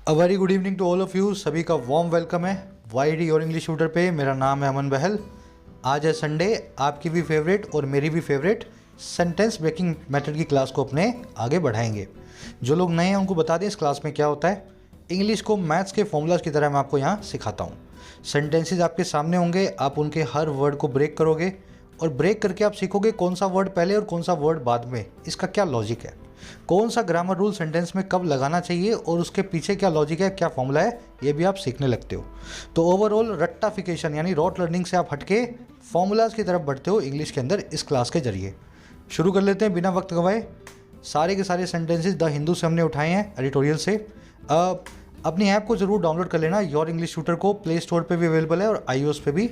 A very good evening to all of you. सभी का warm welcome है वाईडी और इंग्लिश ट्यूटर पे। मेरा नाम है अमन बहल। आज है संडे, आपकी भी फेवरेट और मेरी भी फेवरेट सेंटेंस ब्रेकिंग मेथड की क्लास को अपने आगे बढ़ाएंगे। जो लोग नए हैं उनको बता दें इस क्लास में क्या होता है। इंग्लिश को मैथ्स के फॉर्मूलाज की तरह मैं आपको यहाँ सिखाता हूँ। सेंटेंसेज आपके सामने होंगे, आप उनके हर वर्ड को ब्रेक करोगे और ब्रेक करके आप सीखोगे कौन सा वर्ड पहले और कौन सा वर्ड बाद में, इसका क्या लॉजिक है, कौन सा ग्रामर रूल सेंटेंस में कब लगाना चाहिए और उसके पीछे क्या लॉजिक है, क्या फॉर्मूला है, ये भी आप सीखने लगते हो। तो ओवरऑल रट्टाफिकेशन यानी रॉट लर्निंग से आप हटके फॉर्मूलाज की तरफ बढ़ते हो इंग्लिश के अंदर इस क्लास के जरिए। शुरू कर लेते हैं बिना वक्त गवाए। सारे के सारे सेंटेंसेस द हिंदू से हमने उठाए हैं एडिटोरियल से। अपनी ऐप को ज़रूर डाउनलोड कर लेना, योर इंग्लिश ट्यूटर को प्ले स्टोर पे भी अवेलेबल है और iOS पे भी।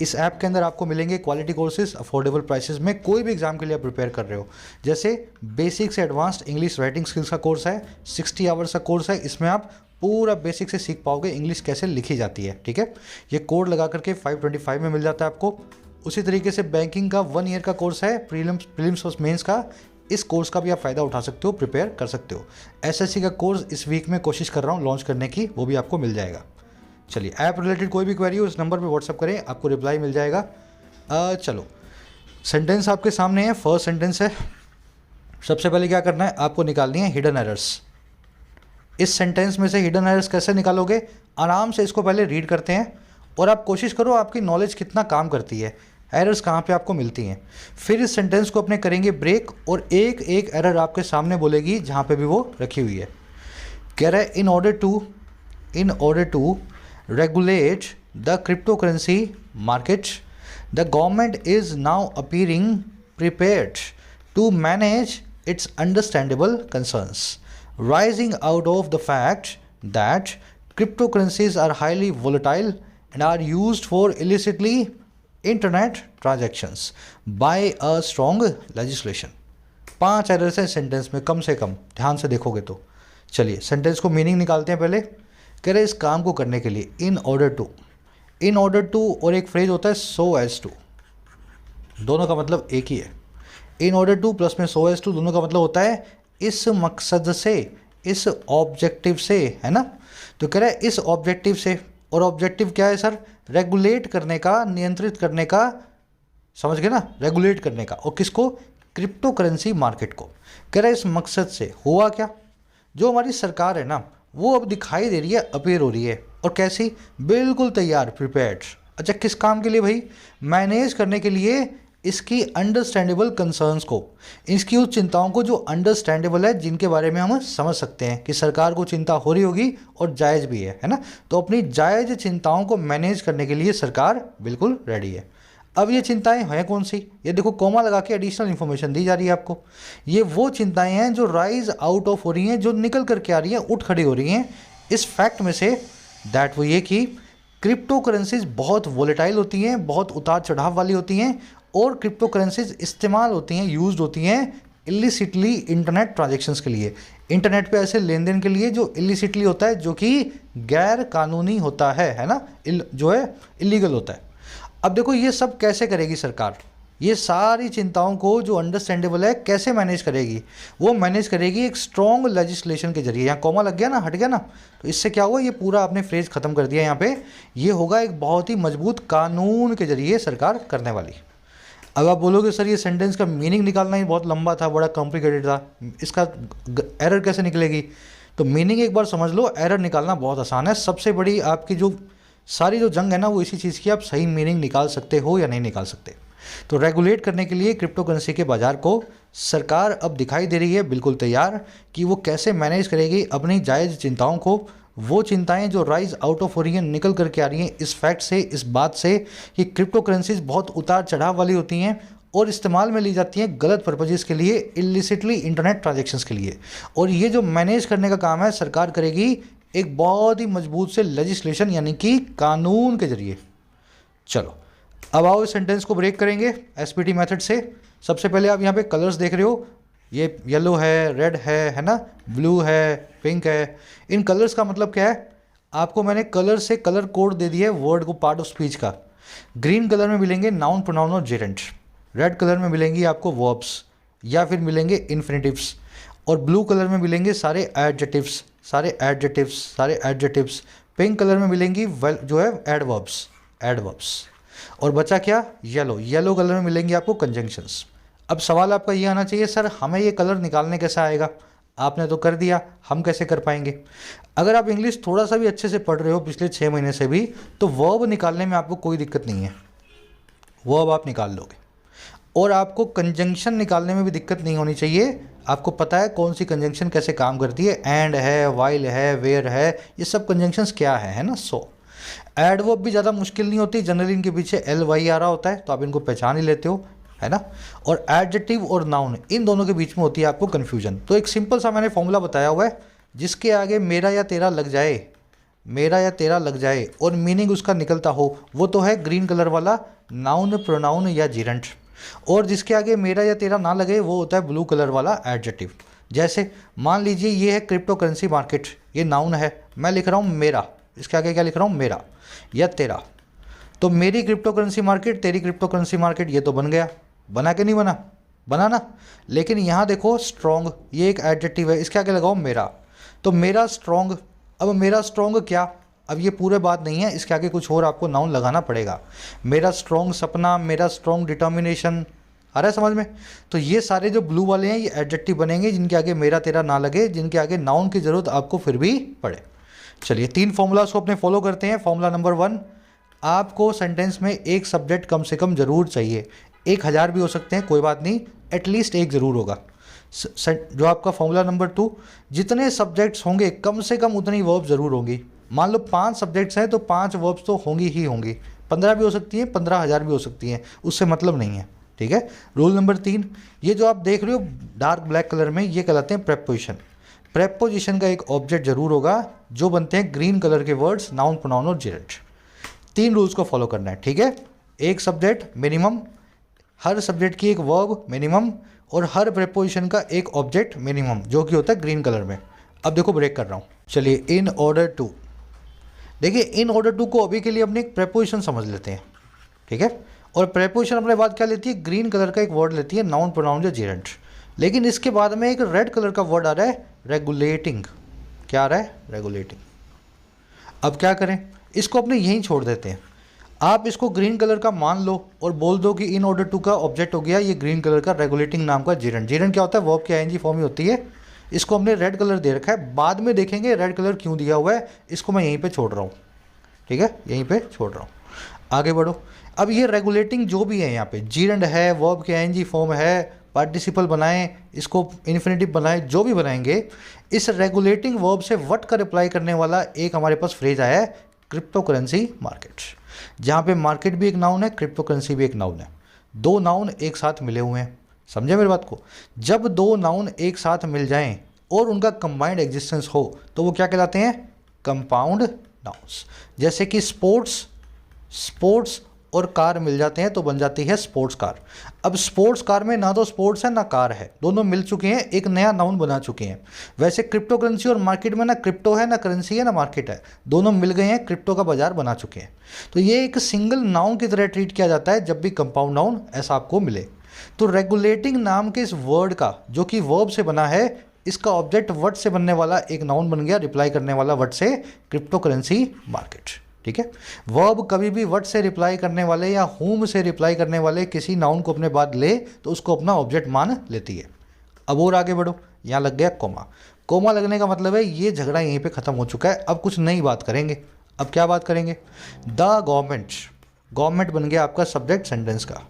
इस ऐप के अंदर आपको मिलेंगे क्वालिटी कोर्सेज अफोर्डेबल प्राइसेस में। कोई भी एग्जाम के लिए आप प्रिपेयर कर रहे हो, जैसे बेसिक से एडवांस्ड इंग्लिश राइटिंग स्किल्स का कोर्स है, 60 आवर्स का कोर्स है। इसमें आप पूरा बेसिक से सीख पाओगे इंग्लिश कैसे लिखी जाती है। ठीक है, ये कोड लगा करके 525 में मिल जाता है आपको। उसी तरीके से बैंकिंग का 1 ईयर का कोर्स है, प्रीलिम्स और मेंस का। इस कोर्स का भी आप फ़ायदा उठा सकते हो, प्रिपेयर कर सकते हो। एसएससी का कोर्स इस वीक में कोशिश कर रहा हूँ लॉन्च करने की, वो भी आपको मिल जाएगा। चलिए, ऐप रिलेटेड कोई भी क्वेरी हो इस नंबर पे व्हाट्सअप करें, आपको रिप्लाई मिल जाएगा। चलो, सेंटेंस आपके सामने है। फर्स्ट सेंटेंस है। सबसे पहले क्या करना है, आपको निकालनी है हिडन एरर्स। इस सेंटेंस में से हिडन एरर्स कैसे निकालोगे, आराम से इसको पहले रीड करते हैं और आप कोशिश करो आपकी नॉलेज कितना काम करती है, एरर्स कहाँ पे आपको मिलती हैं। फिर इस सेंटेंस को अपने करेंगे ब्रेक और एक एक एरर आपके सामने बोलेगी जहाँ पे भी वो रखी हुई है। कह रहा है in order to regulate the cryptocurrency market, the government is now appearing prepared to manage its understandable concerns, rising out of the fact that cryptocurrencies are highly volatile and are used for illicitly internet transactions by a strong legislation। 5 errors हैं sentence में कम से कम, ध्यान से देखोगे तो। चलिए, sentence को meaning निकालते हैं पहले। कह रहे इस काम को करने के लिए इन ऑर्डर टू और एक फ्रेज होता है सो एज टू, दोनों का मतलब एक ही है। इन ऑर्डर टू प्लस में सो एज टू, दोनों का मतलब होता है इस मकसद से, इस ऑब्जेक्टिव से, है ना। तो कह रहा है इस ऑब्जेक्टिव से, और ऑब्जेक्टिव क्या है सर, रेगुलेट करने का, नियंत्रित करने का, समझ गए ना, रेगुलेट करने का। और किसको, क्रिप्टो करेंसी मार्केट को। कह रहा है इस मकसद से हुआ क्या, जो हमारी सरकार है ना वो अब दिखाई दे रही है, अपीयर हो रही है। और कैसी, बिल्कुल तैयार, प्रिपेयर्ड। अच्छा, किस काम के लिए भाई, मैनेज करने के लिए इसकी अंडरस्टैंडेबल कंसर्न्स को, इसकी उस चिंताओं को जो अंडरस्टैंडेबल है, जिनके बारे में हम समझ सकते हैं कि सरकार को चिंता हो रही होगी और जायज़ भी है ना। तो अपनी जायज़ चिंताओं को मैनेज करने के लिए सरकार बिल्कुल रेडी है। अब ये चिंताएं हैं कौन सी, ये देखो कोमा लगा के एडिशनल इन्फॉर्मेशन दी जा रही है आपको। ये वो चिंताएं हैं जो राइज आउट ऑफ हो रही हैं, जो निकल करके आ रही हैं, उठ खड़ी हो रही हैं इस फैक्ट में से, दैट वो ये कि क्रिप्टो करेंसीज बहुत वोलेटाइल होती हैं, बहुत उतार चढ़ाव वाली होती हैं, और क्रिप्टो करेंसीज इस्तेमाल होती हैं, यूज होती हैं इलिसिटली इंटरनेट ट्रांजेक्शन्स के लिए, इंटरनेट पे ऐसे लेन देन के लिए जो इलिसिटली होता है, जो कि गैर कानूनी होता है ना, जो है इलीगल होता है। अब देखो ये सब कैसे करेगी सरकार, ये सारी चिंताओं को जो अंडरस्टैंडेबल है कैसे मैनेज करेगी, वो मैनेज करेगी एक स्ट्रॉन्ग लेजिस्लेशन के जरिए। यहाँ कॉमा लग गया ना, हट गया ना, तो इससे क्या हुआ, ये पूरा आपने फ्रेज खत्म कर दिया यहाँ पे। ये होगा एक बहुत ही मजबूत कानून के जरिए सरकार करने वाली। अब आप बोलोगे सर ये सेंटेंस का मीनिंग निकालना ही बहुत लंबा था, बड़ा कॉम्प्लिकेटेड था, इसका एरर कैसे निकलेगी। तो मीनिंग एक बार समझ लो, एरर निकालना बहुत आसान है। सबसे बड़ी आपकी जो सारी जो जंग है ना वो इसी चीज़ की, आप सही मीनिंग निकाल सकते हो या नहीं निकाल सकते। तो रेगुलेट करने के लिए क्रिप्टो करेंसी के बाज़ार को सरकार अब दिखाई दे रही है बिल्कुल तैयार कि वो कैसे मैनेज करेगी अपनी जायज़ चिंताओं को। वो चिंताएं जो राइज आउट ऑफ हो रही हैं, निकल करके आ रही हैं इस फैक्ट से, इस बात से कि क्रिप्टो करेंसीज बहुत उतार चढ़ाव वाली होती हैं और इस्तेमाल में ली जाती हैं गलत पर्पजेज़ के लिए, इलिसिटली इंटरनेट ट्रांजेक्शन्स के लिए। और ये जो मैनेज करने का काम है सरकार करेगी एक बहुत ही मजबूत से लेजिस्लेशन यानी कि कानून के जरिए। चलो, अब आओ इस सेंटेंस को ब्रेक करेंगे एसपीटी मेथड से। सबसे पहले आप यहाँ पे कलर्स देख रहे हो, ये येलो है, रेड है ना, ब्लू है, पिंक है। इन कलर्स का मतलब क्या है, आपको मैंने कलर से कलर कोड दे दिया है वर्ड को, पार्ट ऑफ स्पीच का। ग्रीन कलर में मिलेंगे नाउन, प्रोनाउन और जेरेंट। रेड कलर में मिलेंगी आपको वर्ब्स या फिर मिलेंगे इन्फिनेटिव्स, और ब्लू कलर में मिलेंगे सारे एडजेक्टिव्स सारे एडजेटिव्स पिंक कलर में मिलेंगी जो है एडवर्ब्स। और बचा क्या, येलो कलर में मिलेंगी आपको कंजंक्शंस। अब सवाल आपका ये आना चाहिए, सर हमें ये कलर निकालने कैसे आएगा? आपने तो कर दिया, हम कैसे कर पाएंगे? अगर आप इंग्लिश थोड़ा सा भी अच्छे से पढ़ रहे हो पिछले 6 महीने से भी, तो वर्ब निकालने में आपको कोई दिक्कत नहीं है, वर्ब आप निकाल लोगे। और आपको कंजंक्शन निकालने में भी दिक्कत नहीं होनी चाहिए। आपको पता है कौन सी कंजंक्शन कैसे काम करती है, एंड है, वाइल है, वेयर है, ये सब कंजंक्शंस क्या है ना। सो एडवर्ब भी ज़्यादा मुश्किल नहीं होती, जनरली इनके पीछे LY आ रहा होता है, तो आप इनको पहचान ही लेते हो, है ना। और एडजेक्टिव और नाउन, इन दोनों के बीच में होती है आपको कन्फ्यूजन। तो एक सिंपल सा मैंने फॉर्मूला बताया हुआ है, जिसके आगे मेरा या तेरा लग जाए और मीनिंग उसका निकलता हो, वो तो है ग्रीन कलर वाला नाउन, प्रोनाउन या जीरेंट। और जिसके आगे मेरा या तेरा ना लगे, वो होता है ब्लू कलर वाला एडजेक्टिव। जैसे मान लीजिए ये है क्रिप्टो करेंसी मार्केट, ये नाउन है, मैं लिख रहा हूँ मेरा, इसके आगे क्या लिख रहा हूँ, मेरा या तेरा। तो मेरी क्रिप्टो करेंसी मार्केट, तेरी क्रिप्टो करेंसी मार्केट, ये तो बन गया, बना के नहीं बना, बना ना। लेकिन यहाँ देखो स्ट्रॉन्ग, ये एक एडजेक्टिव है, इसके आगे लगाओ मेरा, तो मेरा स्ट्रॉन्ग। अब मेरा स्ट्रॉन्ग क्या, अब ये पूरे बात नहीं है, इसके आगे कुछ और आपको नाउन लगाना पड़ेगा। मेरा स्ट्रॉन्ग सपना, मेरा स्ट्रॉन्ग डिटर्मिनेशन, आ रहा है समझ में। तो ये सारे जो ब्लू वाले हैं, ये एडजेक्टिव बनेंगे जिनके आगे मेरा तेरा ना लगे, जिनके आगे नाउन की ज़रूरत आपको फिर भी पड़े। चलिए 3 फॉर्मूलाज को अपने फॉलो करते हैं। फॉर्मूला नंबर 1, आपको सेंटेंस में एक सब्जेक्ट कम से कम ज़रूर चाहिए। 1000 भी हो सकते हैं, कोई बात नहीं, एटलीस्ट एक ज़रूर होगा। जो आपका फॉर्मूला नंबर 2, जितने सब्जेक्ट्स होंगे कम से कम उतनी वर्ब ज़रूर होंगी। मान लो 5 सब्जेक्ट्स हैं तो 5 वर्ब्स तो होंगी ही होंगी। 15 भी हो सकती हैं, 15,000 भी हो सकती हैं, उससे मतलब नहीं है, ठीक है। रूल नंबर 3, ये जो आप देख रहे हो डार्क ब्लैक कलर में, ये कहलाते हैं प्रेपोजिशन। प्रेपोजिशन का एक ऑब्जेक्ट जरूर होगा, जो बनते हैं ग्रीन कलर के वर्ड्स, नाउन, प्रोनाउन और जेरेंट। 3 रूल्स को फॉलो करना है, ठीक है। एक सब्जेक्ट मिनिमम, हर सब्जेक्ट की एक वर्ब मिनिमम, और हर प्रेपोजिशन का एक ऑब्जेक्ट मिनिमम, जो कि होता है ग्रीन कलर में। अब देखो ब्रेक कर रहा हूँ। चलिए इन ऑर्डर टू, देखिए इन ऑर्डर टू को अभी के लिए अपने एक प्रेपोजिशन समझ लेते हैं, ठीक है। और प्रेपोजिशन अपने बाद क्या लेती है, ग्रीन कलर का एक वर्ड लेती है, नाउन, प्रोनाउन या जेरेंट। लेकिन इसके बाद में एक रेड कलर का वर्ड आ रहा है, रेगुलेटिंग। क्या आ रहा है, रेगुलेटिंग। अब क्या करें, इसको अपने यहीं छोड़ देते हैं। आप इसको ग्रीन कलर का मान लो और बोल दो कि इन ऑर्डर टू का ऑब्जेक्ट हो गया ये ग्रीन कलर का रेगुलेटिंग नाम का जेरेंट। जेरेंट क्या होता है, वर्ब की ING फॉर्म ही होती है। इसको हमने रेड कलर दे रखा है, बाद में देखेंगे रेड कलर क्यों दिया हुआ है। इसको मैं यहीं पे छोड़ रहा हूँ, ठीक है, यहीं पे छोड़ रहा हूँ। आगे बढ़ो। अब ये रेगुलेटिंग जो भी है यहाँ पे, जेरेंट है, वर्ब की ING फॉर्म है, पार्टिसिपल बनाएं, इसको इन्फिनेटिव बनाएं, जो भी बनाएंगे, इस रेगुलेटिंग वर्ब से व्हाट का रिप्लाई करने वाला एक हमारे पास फ्रेज आया है, क्रिप्टो करेंसी मार्केट। जहाँ पे मार्केट भी एक नाउन है, क्रिप्टो करेंसी भी एक नाउन है। 2 नाउन एक साथ मिले हुए हैं, समझे मेरी बात को। जब 2 नाउन एक साथ मिल जाएं और उनका कंबाइंड एग्जिस्टेंस हो, तो वो क्या कहलाते हैं, कंपाउंड नाउन्स। जैसे कि स्पोर्ट्स और कार मिल जाते हैं तो बन जाती है स्पोर्ट्स कार। अब स्पोर्ट्स कार में ना तो स्पोर्ट्स है ना कार है, दोनों मिल चुके हैं, एक नया नाउन बना चुके हैं। वैसे क्रिप्टो करेंसी और मार्केट में ना क्रिप्टो है ना करेंसी है ना मार्केट है, दोनों मिल गए हैं, क्रिप्टो का बाजार बना चुके हैं। तो ये एक सिंगल नाउन की तरह ट्रीट किया जाता है जब भी कंपाउंड नाउन ऐसा आपको मिले। तो रेगुलेटिंग नाम के इस वर्ड का, जो कि वर्ब से बना है, इसका ऑब्जेक्ट वर्ड से बनने वाला एक नाउन बन गया, रिप्लाई करने वाला वर्ड से, क्रिप्टो करेंसी मार्केट, ठीक है। वर्ब कभी भी वर्ड से रिप्लाई करने वाले या हुम से रिप्लाई करने वाले किसी नाउन को अपने बाद ले तो उसको अपना ऑब्जेक्ट मान लेती है। अब और आगे बढ़ो, यहाँ लग गया कोमा। कोमा लगने का मतलब है ये झगड़ा यहीं पे ख़त्म हो चुका है, अब कुछ नई बात करेंगे। अब क्या बात करेंगे, द गवर्नमेंट बन गया आपका सब्जेक्ट सेंटेंस का।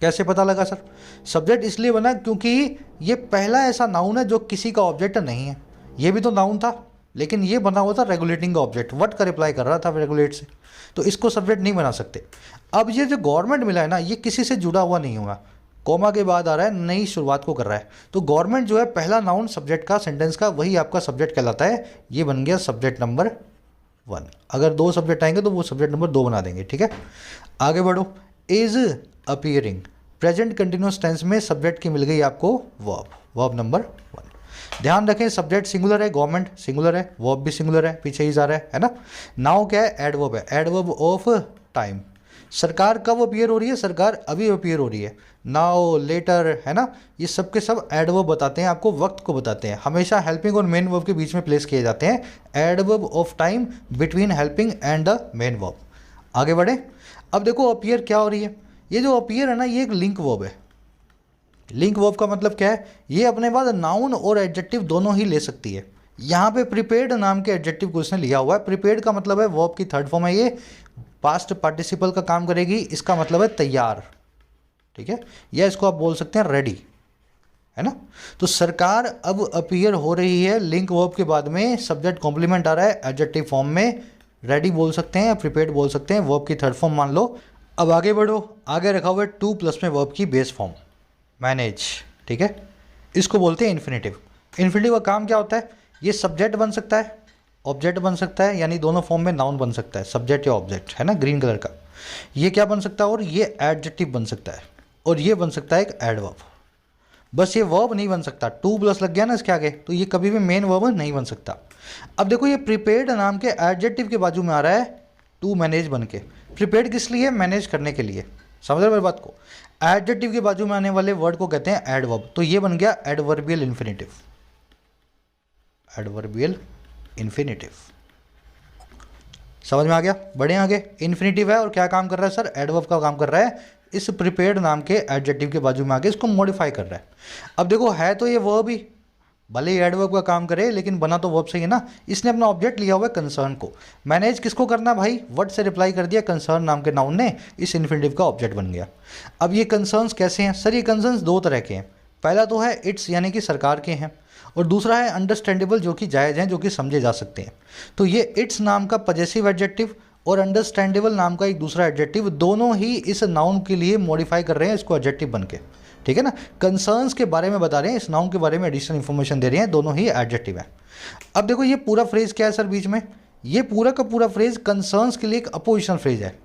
कैसे पता लगा सर, सब्जेक्ट इसलिए बना क्योंकि ये पहला ऐसा नाउन है जो किसी का ऑब्जेक्ट नहीं है। ये भी तो नाउन था, लेकिन ये बना हुआ था रेगुलेटिंग का ऑब्जेक्ट, व्हाट का रिप्लाई कर रहा था रेगुलेट से, तो इसको सब्जेक्ट नहीं बना सकते। अब ये जो गवर्नमेंट मिला है ना, ये किसी से जुड़ा हुआ नहीं हुआ, कोमा के बाद आ रहा है, नई शुरुआत को कर रहा है। तो गवर्नमेंट जो है पहला नाउन सब्जेक्ट का, सेंटेंस का, वही आपका सब्जेक्ट कहलाता है। ये बन गया सब्जेक्ट नंबर 1। अगर 2 सब्जेक्ट आएंगे तो वो सब्जेक्ट नंबर 2 बना देंगे, ठीक है। आगे बढ़ो, is appearing, present continuous tense में सब्जेक्ट की मिल गई आपको वर्ब नंबर 1। ध्यान रखें सब्जेक्ट सिंगुलर है, गवर्नमेंट सिंगुलर है, वर्ब भी सिंगुलर है, पीछे ही जा रहा है ना। नाउ क्या है, एडवर्ब है, एडवर्ब ऑफ टाइम। सरकार कब अपीयर हो रही है? सरकार अभी अपीयर हो रही है, नाउ, लेटर, है ना। ये सब के सब एडवर्ब बताते हैं, आपको वक्त को बताते हैं। हमेशा हेल्पिंग और मेन वर्ब के बीच में प्लेस किए जाते हैं, adverb of time between helping and the main verb. आगे बढ़े। अब देखो अपीयर क्या हो रही है। ये जो अपीयर है ना, ये एक लिंक वर्ब है। लिंक वर्ब का मतलब क्या है? ये अपने बाद नाउन और एडजेक्टिव दोनों ही ले सकती है। यहाँ पे प्रिपेयर्ड नाम के एडजेक्टिव को इसने लिया हुआ है। प्रिपेयर्ड का मतलब है वर्ब की थर्ड फॉर्म है, ये पास्ट पार्टिसिपल का काम करेगी। इसका मतलब है तैयार, ठीक है, या इसको आप बोल सकते हैं रेडी, है ना। तो सरकार अब अपीयर हो रही है लिंक वर्ब के बाद में, सब्जेक्ट कॉम्प्लीमेंट आ रहा है एडजेक्टिव फॉर्म में, रेडी बोल सकते हैं, प्रिपेयर्ड बोल सकते हैं, वर्ब की थर्ड फॉर्म मान लो। अब आगे बढ़ो, आगे रखा हुआ है टू प्लस में वर्ब की बेस फॉर्म, मैनेज, ठीक है। इसको बोलते हैं इन्फिनेटिव। इन्फिनेटिव का काम क्या होता है? ये सब्जेक्ट बन सकता है, ऑब्जेक्ट बन सकता है, यानी दोनों फॉर्म में नाउन बन सकता है, सब्जेक्ट या ऑब्जेक्ट, है ना, ग्रीन कलर का। ये क्या बन सकता है? और ये एडजेक्टिव बन सकता है, और ये बन सकता है एक एडवर्ब। बस ये वर्ब नहीं बन सकता, टू प्लस लग गया ना इसके आगे, तो ये कभी भी मेन वर्ब नहीं बन सकता। अब देखो ये प्रिपेयर्ड नाम के एडजेक्टिव के बाजू में आ रहा है टू मैनेज बन के। प्रिपेयर्ड किस लिए? मैनेज करने के लिए। समझ रहे मेरी बात को? एडजेक्टिव के बाजू में आने वाले वर्ड को कहते हैं एडवर्ब, तो ये बन गया एडवर्बियल इन्फिनेटिव। एडवर्बियल इन्फिनेटिव समझ में आ गया? बढ़े आगे। इन्फिनेटिव है और क्या काम कर रहा है सर? एडवर्ब का काम कर रहा है। इस प्रिपेयर्ड नाम के एडजेक्टिव के बाजू में आके इसको मॉडिफाई कर रहा है। अब देखो है तो ये वर्ब ही, भले ही एडवर्ब का काम करे लेकिन बना तो वर्ब से ही ना। इसने अपना ऑब्जेक्ट लिया हुआ है कंसर्न को। मैनेज किसको करना भाई? वर्ड से रिप्लाई कर दिया कंसर्न नाम के नाउन ने, इस इन्फिनेटिव का ऑब्जेक्ट बन गया। अब ये कंसर्न्स कैसे हैं सर? ये कंसर्न्स दो तरह के हैं। पहला तो है इट्स, यानी कि सरकार के हैं, और दूसरा है अंडरस्टैंडेबल, जो कि जायज़ हैं, जो कि समझे जा सकते हैं। तो ये इट्स नाम का पजेसिव एडजेक्टिव और अंडरस्टैंडेबल नाम का एक दूसरा एडजेक्टिव, दोनों ही इस नाउन के लिए मॉडिफाई कर रहे हैं इसको एडजेक्टिव बन के, ठीक है ना। कंसर्न्स के बारे में बता रहे हैं, इस नाउन के बारे में एडिशनल इन्फॉर्मेशन दे रहे हैं, दोनों ही एडजेक्टिव है। अब देखो ये पूरा फ्रेज क्या है सर बीच में? ये पूरा का पूरा फ्रेज कंसर्न्स के लिए एक अपोजिशनल फ्रेज है।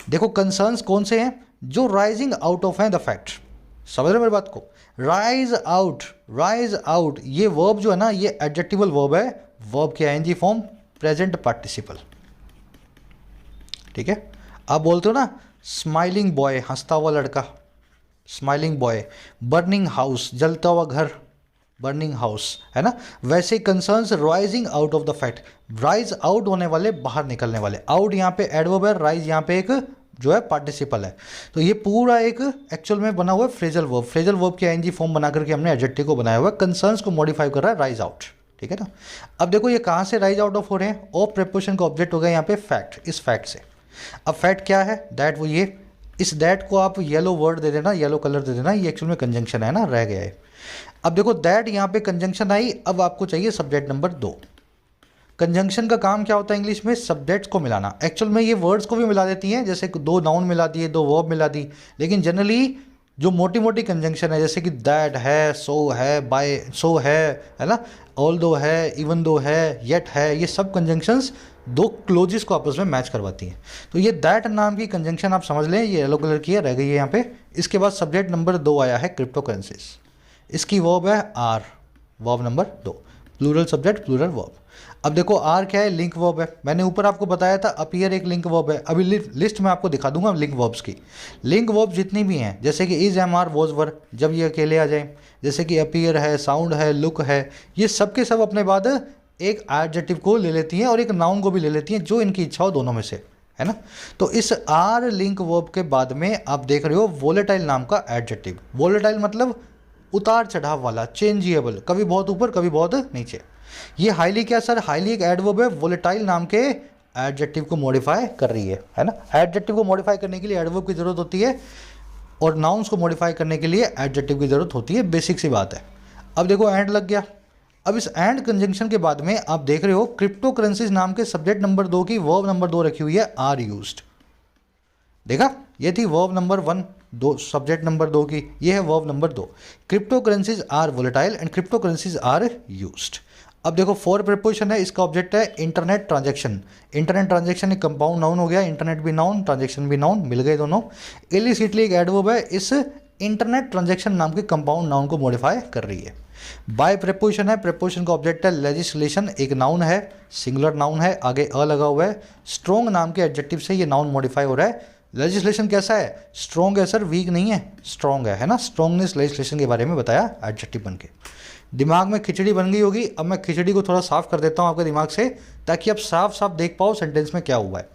देखो कंसर्न्स कौन से हैं? जो राइजिंग आउट ऑफ है द फैक्ट। समझ रहे मेरी बात को? राइज आउट, राइज आउट, ये वर्ब जो है ना, ये एडजेक्टिवल वर्ब है, वर्ब की आईएनजी फॉर्म, प्रेजेंट पार्टिसिपल, ठीक है। आप बोलते हो ना स्माइलिंग बॉय, हंसता हुआ लड़का, स्माइलिंग बॉय। बर्निंग हाउस, जलता हुआ घर, बर्निंग हाउस, है ना। वैसे concerns rising out of the fact, rise out होने वाले, बाहर निकलने वाले। आउट यहाँ पे एडवर्ब है, राइज यहाँ पे एक जो है पार्टिसिपल है। तो ये पूरा एक एक्चुअल में बना हुआ है फ्रेजल वर्ब। फ्रेजल वर्ब की आईएनजी फॉर्म बना करके हमने एडजेक्टिव को बनाया हुआ है, कंसर्न्स को मॉडिफाई कर रहा है, राइज आउट, ठीक है ना। अब देखो ये कहाँ से राइज आउट ऑफ हो रहे हैं? ऑफ प्रीपोजिशन का ऑब्जेक्ट हो गया यहाँ पे फैक्ट, इस फैक्ट से। अब फैक्ट क्या है? दैट, वो ये, इस दैट को आप येलो वर्ड दे देना, येलो कलर दे देना, ये एक्चुअल में कंजंक्शन है ना, रह गया है। अब देखो दैट यहाँ पे कंजंक्शन आई, अब आपको चाहिए सब्जेक्ट नंबर 2। कंजंक्शन का काम क्या होता है इंग्लिश में? सब्जेक्ट्स को मिलाना। एक्चुअल में ये वर्ड्स को भी मिला देती हैं, जैसे दो नाउन मिला दिए, दो वर्ब मिला दी, लेकिन जनरली जो मोटी मोटी कंजंक्शन है, जैसे कि दैट है, सो है, बाय, सो है ना, ऑल दो है, इवन दो है, येट है, ये सब कंजंक्शंस दो क्लोजेस को आपस में मैच करवाती हैं। तो ये दैट नाम की कंजंक्शन आप समझ लें, ये येलो कलर की है, रह गई है यहाँ पे। इसके बाद सब्जेक्ट नंबर 2 आया है क्रिप्टो करेंसीज, इसकी वर्ब है are, verb number 2, plural subject plural verb. अब देखो आर क्या है? लिंक वर्ब है। मैंने ऊपर आपको बताया था अपीयर एक लिंक वर्ब है। अभी लिस्ट में आपको दिखा दूंगा लिंक वर्ब्स की। लिंक वर्ब जितनी भी हैं, जैसे कि इज, एम, आर, वॉज, वर, जब ये अकेले आ जाए, जैसे कि अपीयर है, साउंड है, लुक है, ये सब के सब अपने बाद एक एडजेक्टिव को ले लेती हैं और एक नाउन को भी ले लेती हैं, जो इनकी इच्छा हो दोनों में से, है ना। तो इस आर लिंक वर्ब के बाद में आप देख रहे हो वोलेटाइल नाम का एडजेक्टिव। वोलेटाइल मतलब उतार चढ़ाव वाला, चेंजिएबल, कभी बहुत ऊपर कभी बहुत नीचे। ये हाईली क्या सर? हाईली एक एडवर्ब है, वोलेटाइल नाम के एडजेक्टिव को मॉडिफाई कर रही है ना। एडजेक्टिव को मॉडिफाई करने के लिए एडवर्ब की जरूरत होती है और नाउन्स को मॉडिफाई करने के लिए एडजेक्टिव की जरूरत होती है, बेसिक सी बात है। अब देखो एंड लग गया। अब इस एंड कंजंक्शन के बाद में आप देख रहे हो क्रिप्टो करेंसीज नाम के सब्जेक्ट नंबर 2 की वर्ब नंबर 2 रखी हुई है, आर यूज्ड। देखा, ये थी वर्ब नंबर 1, दो सब्जेक्ट नंबर 2 की, ये है verb number 2। Cryptocurrencies are volatile and cryptocurrencies are used. अब देखो फॉर प्रीपोजिशन है, इसका ऑब्जेक्ट है इंटरनेट ट्रांजैक्शन। इंटरनेट ट्रांजैक्शन एक कंपाउंड नाउन हो गया, इंटरनेट भी नाउन, ट्रांजैक्शन भी नाउन, मिल गए दोनों। इलिसिटली एक एडवर्ब है, इस इंटरनेट ट्रांजैक्शन नाम के कंपाउंड नाउन को मॉडिफाई कर रही है। बाय प्रीपोजिशन है, प्रीपोजिशन का ऑब्जेक्ट है लेजिस्लेशन, एक नाउन है, सिंगुलर नाउन है, आगे अ लगा हुआ है। स्ट्रॉन्ग नाम के एडजेक्टिव से ये नाउन मॉडिफाई हो रहा है, लेजिस्लेशन कैसा है, स्ट्रॉन्ग है सर, वीक नहीं है, स्ट्रॉन्ग है ना। स्ट्रॉन्गनेस लेजिस्लेशन के बारे में बताया एडजेक्टिव बन के। दिमाग में खिचड़ी बन गई होगी, अब मैं खिचड़ी को थोड़ा साफ कर देता हूँ आपके दिमाग से, ताकि आप साफ साफ देख पाओ सेंटेंस में क्या हुआ है।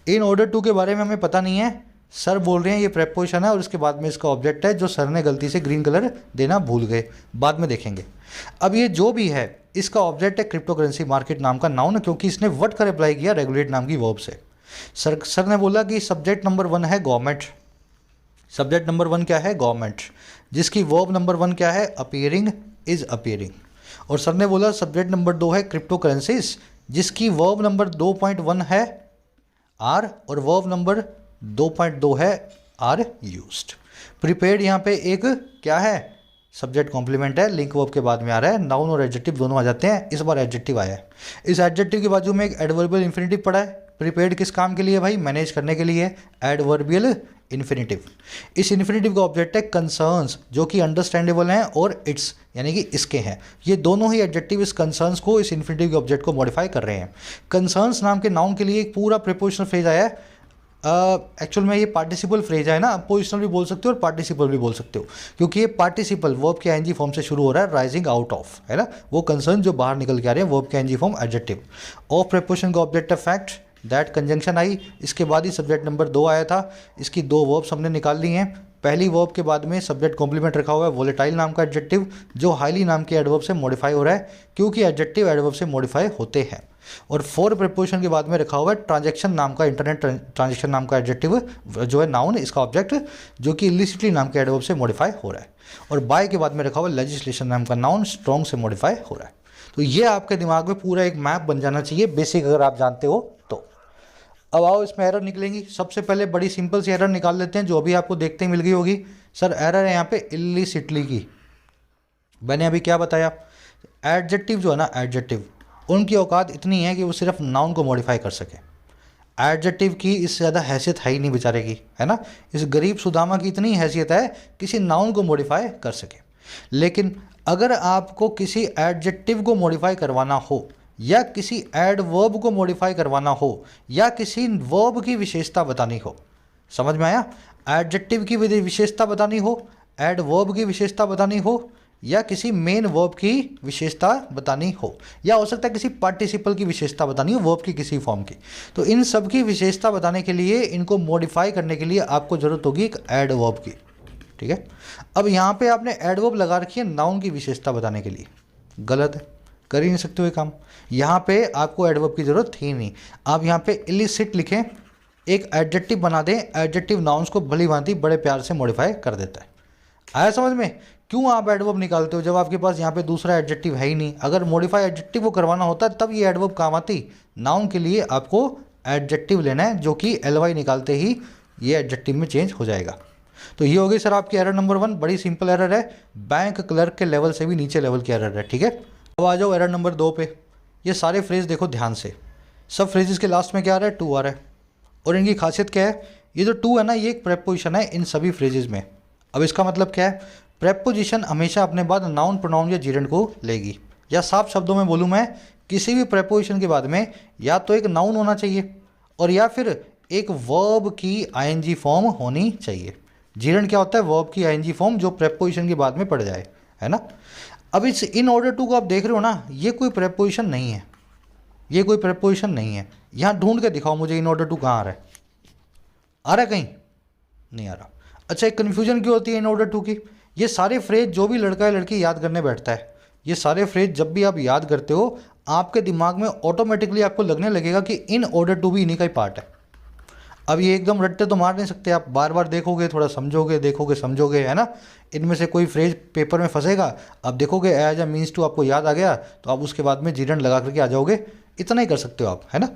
इन ऑर्डर टू के बारे में हमें पता नहीं है, सर बोल रहे हैं ये प्रेपोजिशन है और इसके बाद में इसका ऑब्जेक्ट है, जो सर ने गलती से ग्रीन कलर देना भूल गए, बाद में देखेंगे। अब ये जो भी है इसका ऑब्जेक्ट है क्रिप्टो करेंसी मार्केट नाम का नाउन, क्योंकि इसने व्हाट का रिप्लाई किया रेगुलेट नाम की वर्ब से। सर ने बोला कि सब्जेक्ट नंबर 1 है गवर्नमेंट, सब्जेक्ट नंबर 1 क्या है, गवर्नमेंट, जिसकी वर्ब नंबर 1 क्या है, अपीयरिंग, इज अपीयरिंग। और सर ने बोला सब्जेक्ट नंबर 2 है क्रिप्टो करेंसीज, जिसकी वर्ब नंबर 2.1 है आर और वर्ब नंबर 2.2 है आर यूज्ड। प्रिपेयर्ड यहाँ पे एक क्या है, सब्जेक्ट कॉम्प्लीमेंट है, लिंक वर्ब के बाद में आ रहा है, नाउन और एडजेक्टिव दोनों आ जाते हैं, इस बार एडजेक्टिव आया है। इस एडजेक्टिव के बाजू में एक एडवर्बियल इंफिनिटिव पड़ा है। प्रिपेयर्ड किस काम के लिए भाई, मैनेज करने के लिए, एडवर्बियल इन्फिनिटिव। इस इन्फिनिटिव का ऑब्जेक्ट है कंसर्न्स, जो कि अंडरस्टैंडेबल हैं, और इट्स यानी कि इसके हैं। ये दोनों ही एडजेक्टिव इस कंसर्न्स को, इस इन्फिनिटिव के ऑब्जेक्ट को मॉडिफाई कर रहे हैं। कंसर्न्स नाम के नाउन के लिए एक पूरा प्रीपोजिशनल फ्रेज आया है। एक्चुअल में ये पार्टिसिपल फ्रेज है ना, पोजिशनल भी बोल सकते हो और पार्टिसिपल भी बोल सकते हो, क्योंकि ये पार्टिसिपल वर्ब के आईएनजी फॉर्म से शुरू हो रहा है, राइजिंग आउट ऑफ, है ना, वो कंसर्न जो बाहर निकल के आ रहे हैं, वर्ब के ING form adjective. Of preposition का ऑब्जेक्ट है फैक्ट, दैट कंजंक्शन आई, इसके बाद ही सब्जेक्ट नंबर 2 आया था। इसकी 2 वर्ब्स हमने निकाल ली हैं। पहली वर्ब के बाद में सब्जेक्ट कॉम्प्लीमेंट रखा हुआ है वोलेटाइल नाम का एडजेक्टिव, जो हाईली नाम के एडवर्ब से मॉडिफाई हो रहा है, क्योंकि एडजेक्टिव एडवर्ब से मॉडिफाई होते हैं। और 4 प्रीपोजिशन के बाद में रखा हुआ है ट्रांजैक्शन नाम का, इंटरनेट ट्रांजैक्शन नाम का एडजेक्टिव जो है नाउन, इसका ऑब्जेक्ट, जो कि इलिसिटली नाम के एडवर्ब से मॉडिफाई हो रहा है। और बाय के बाद में रखा हुआ लेजिस्लेशन नाम का नाउन, स्ट्रॉन्ग से मॉडिफाई हो रहा है। तो ये आपके दिमाग में पूरा एक मैप बन जाना चाहिए बेसिक, अगर आप जानते हो तो। अब आओ इसमें एरर निकलेंगी। सबसे पहले बड़ी सिंपल सी एरर निकाल लेते हैं, जो अभी आपको देखते ही मिल गई होगी। सर एरर है यहाँ पे इलिसिटली की। मैंने अभी क्या बताया, एडजेक्टिव जो है ना, एडजेक्टिव उनकी औकात इतनी है कि वो सिर्फ नाउन को मॉडिफाई कर सके। एडजेक्टिव की इससे ज़्यादा हैसियत है ही नहीं बेचारे की, है ना। इस गरीब सुदामा की इतनी हैसियत है किसी नाउन को मॉडिफाई कर सके। लेकिन अगर आपको किसी एडजेक्टिव को मॉडिफाई करवाना हो, या किसी एडवर्ब को मॉडिफाई करवाना हो, या किसी वर्ब की विशेषता बतानी हो, समझ में आया, एडजेक्टिव की विशेषता बतानी हो, एडवर्ब की विशेषता बतानी हो, या किसी मेन वर्ब की विशेषता बतानी हो, या हो सकता है किसी पार्टिसिपल की विशेषता बतानी हो वर्ब की किसी फॉर्म की, तो इन सब की विशेषता बताने के लिए, इनको मॉडिफाई करने के लिए आपको ज़रूरत होगी एक एडवर्ब की। ठीक है। अब यहाँ पे आपने एडवर्ब लगा रखी है नाउन की विशेषता बताने के लिए, गलत है, कर ही नहीं सकते हो ये काम। यहाँ पे आपको एडवर्ब की ज़रूरत ही नहीं। आप यहाँ पे इलिसिट लिखें, एक एडजेक्टिव बना दें, एडजेक्टिव नाउन्स को भली भांति बड़े प्यार से मॉडिफाई कर देता है। आया समझ में? क्यों आप एडवर्ब निकालते हो जब आपके पास यहाँ पे दूसरा एडजेक्टिव है ही नहीं? अगर मॉडिफाई एडजेक्टिव को करवाना होता तब ये एडवर्ब काम आती। नाउन के लिए आपको एडजेक्टिव लेना है, जो कि एलवाई निकालते ही ये एडजेक्टिव में चेंज हो जाएगा। तो ये हो गई सर आपकी एरर नंबर 1, बड़ी सिंपल एरर है, बैंक क्लर्क के लेवल से भी नीचे लेवल की एरर है। ठीक है। अब आ जाओ एरर नंबर 2 पे। ये सारे फ्रेज देखो ध्यान से, सब फ्रेजेस के लास्ट में क्या आ रहा है, टू आ रहा है। और इनकी खासियत क्या है, ये जो टू है ना, ये एक प्रेपोजिशन है इन सभी फ्रेजेस में। अब इसका मतलब क्या है, प्रेपोजिशन हमेशा अपने बाद नाउन प्रोनाउन या जीरेंड को लेगी। या साफ शब्दों में बोलूँ मैं, किसी भी प्रेपोजिशन के बाद में या तो एक नाउन होना चाहिए और या फिर एक वर्ब की आईएनजी फॉर्म होनी चाहिए। जीरेंड क्या होता है, वर्ब की आईएनजी फॉर्म जो प्रेपोजिशन के बाद में पड़ जाए, है ना। अब इस इन ऑर्डर टू को आप देख रहे हो ना, ये कोई प्रेपोजिशन नहीं है, ये कोई प्रेपोजिशन नहीं है। यहाँ ढूंढ के दिखाओ मुझे इन ऑर्डर टू कहाँ आ रहा है, आ रहा है कहीं? नहीं आ रहा। अच्छा, एक कन्फ्यूजन क्यों होती है इन ऑर्डर टू की? ये सारे फ्रेज जो भी लड़का या लड़की याद करने बैठता है, ये सारे फ्रेज जब भी आप याद करते हो, आपके दिमाग में ऑटोमेटिकली आपको लगने लगेगा कि इन ऑर्डर टू भी इन्हीं का ही पार्ट है। अब ये एकदम रट्टे तो मार नहीं सकते, आप बार बार देखोगे, थोड़ा समझोगे, देखोगे समझोगे, है ना। इनमें से कोई फ्रेज पेपर में फंसेगा, आप देखोगे एज अ मीन्स टू आपको याद आ गया, तो आप उसके बाद में जीरेंड लगा करके आ जाओगे। इतना ही कर सकते हो आप, है ना।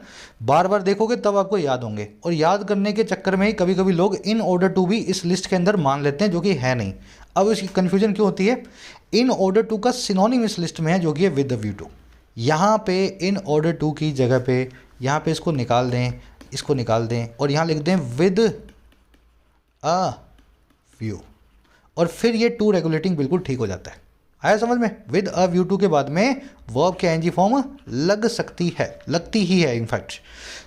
बार बार देखोगे तब आपको याद होंगे, और याद करने के चक्कर में ही कभी कभी लोग इन ऑर्डर टू भी इस लिस्ट के अंदर मान लेते हैं, जो कि है नहीं। अब इसकी कन्फ्यूजन क्यों होती है? इन ऑर्डर टू का सिनोनिम इस लिस्ट में है, जो कि है विद द व्यू टू। यहाँ पे इन ऑर्डर टू की जगह पे यहाँ पे इसको निकाल दें, इसको निकाल दें और यहाँ लिख दें विद अ व्यू, और फिर ये टू रेगुलेटिंग बिल्कुल ठीक हो जाता है। आया समझ में? विद अ व्यू टू के बाद में वर्ब के आईएनजी फॉर्म लग सकती है, लगती ही है इनफैक्ट।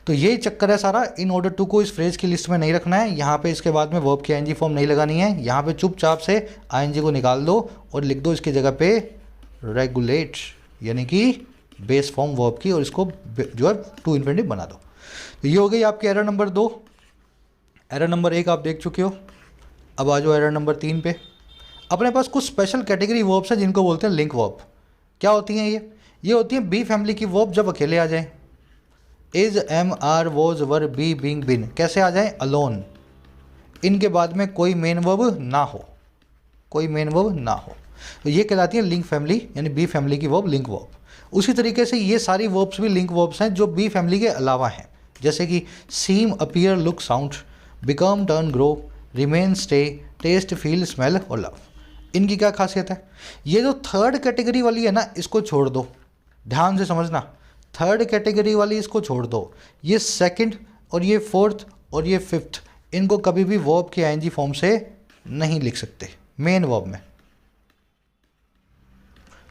तो ये चक्कर है सारा। इन ऑर्डर टू को इस फ्रेज की लिस्ट में नहीं रखना है, यहाँ पे इसके बाद में वर्ब की आईएनजी फॉर्म नहीं लगानी है, यहाँ पे चुपचाप से आईएनजी को निकाल दो और लिख दो इसकी जगह पे रेगुलेट, यानी कि बेस फॉर्म वर्ब की, और इसको जो है टू इन्फिनिटिव बना दो। तो ये हो गई आपकी एरर नंबर 2। एरर नंबर 1 आप देख चुके हो। अब आ जाओ एरर नंबर 3 पे। अपने पास कुछ स्पेशल कैटेगरी वर्ब्स हैं जिनको बोलते हैं लिंक वर्ब। क्या होती हैं ये होती हैं बी फैमिली की वर्ब जब अकेले आ जाएं। Is, am, are, was, were, be, being, been कैसे आ जाएं? अलोन। इनके बाद में कोई मेन वर्ब ना हो, कोई मेन वर्ब ना हो, तो ये कहलाती है लिंक फैमिली, यानी बी फैमिली की वर्ब लिंक वर्ब। उसी तरीके से ये सारी वर्ब्स भी लिंक वर्ब्स हैं जो बी फैमिली के अलावा हैं, जैसे कि seem, appear, look, sound, become, turn, grow, remain, stay, taste, feel, smell और लव। इनकी क्या खासियत है? ये जो थर्ड कैटेगरी वाली है ना, इसको छोड़ दो, ध्यान से समझना। थर्ड कैटेगरी वाली इसको छोड़ दो। ये सेकंड और ये फोर्थ और ये फिफ्थ, इनको कभी भी वर्ब के आईएनजी फॉर्म से नहीं लिख सकते मेन वर्ब में।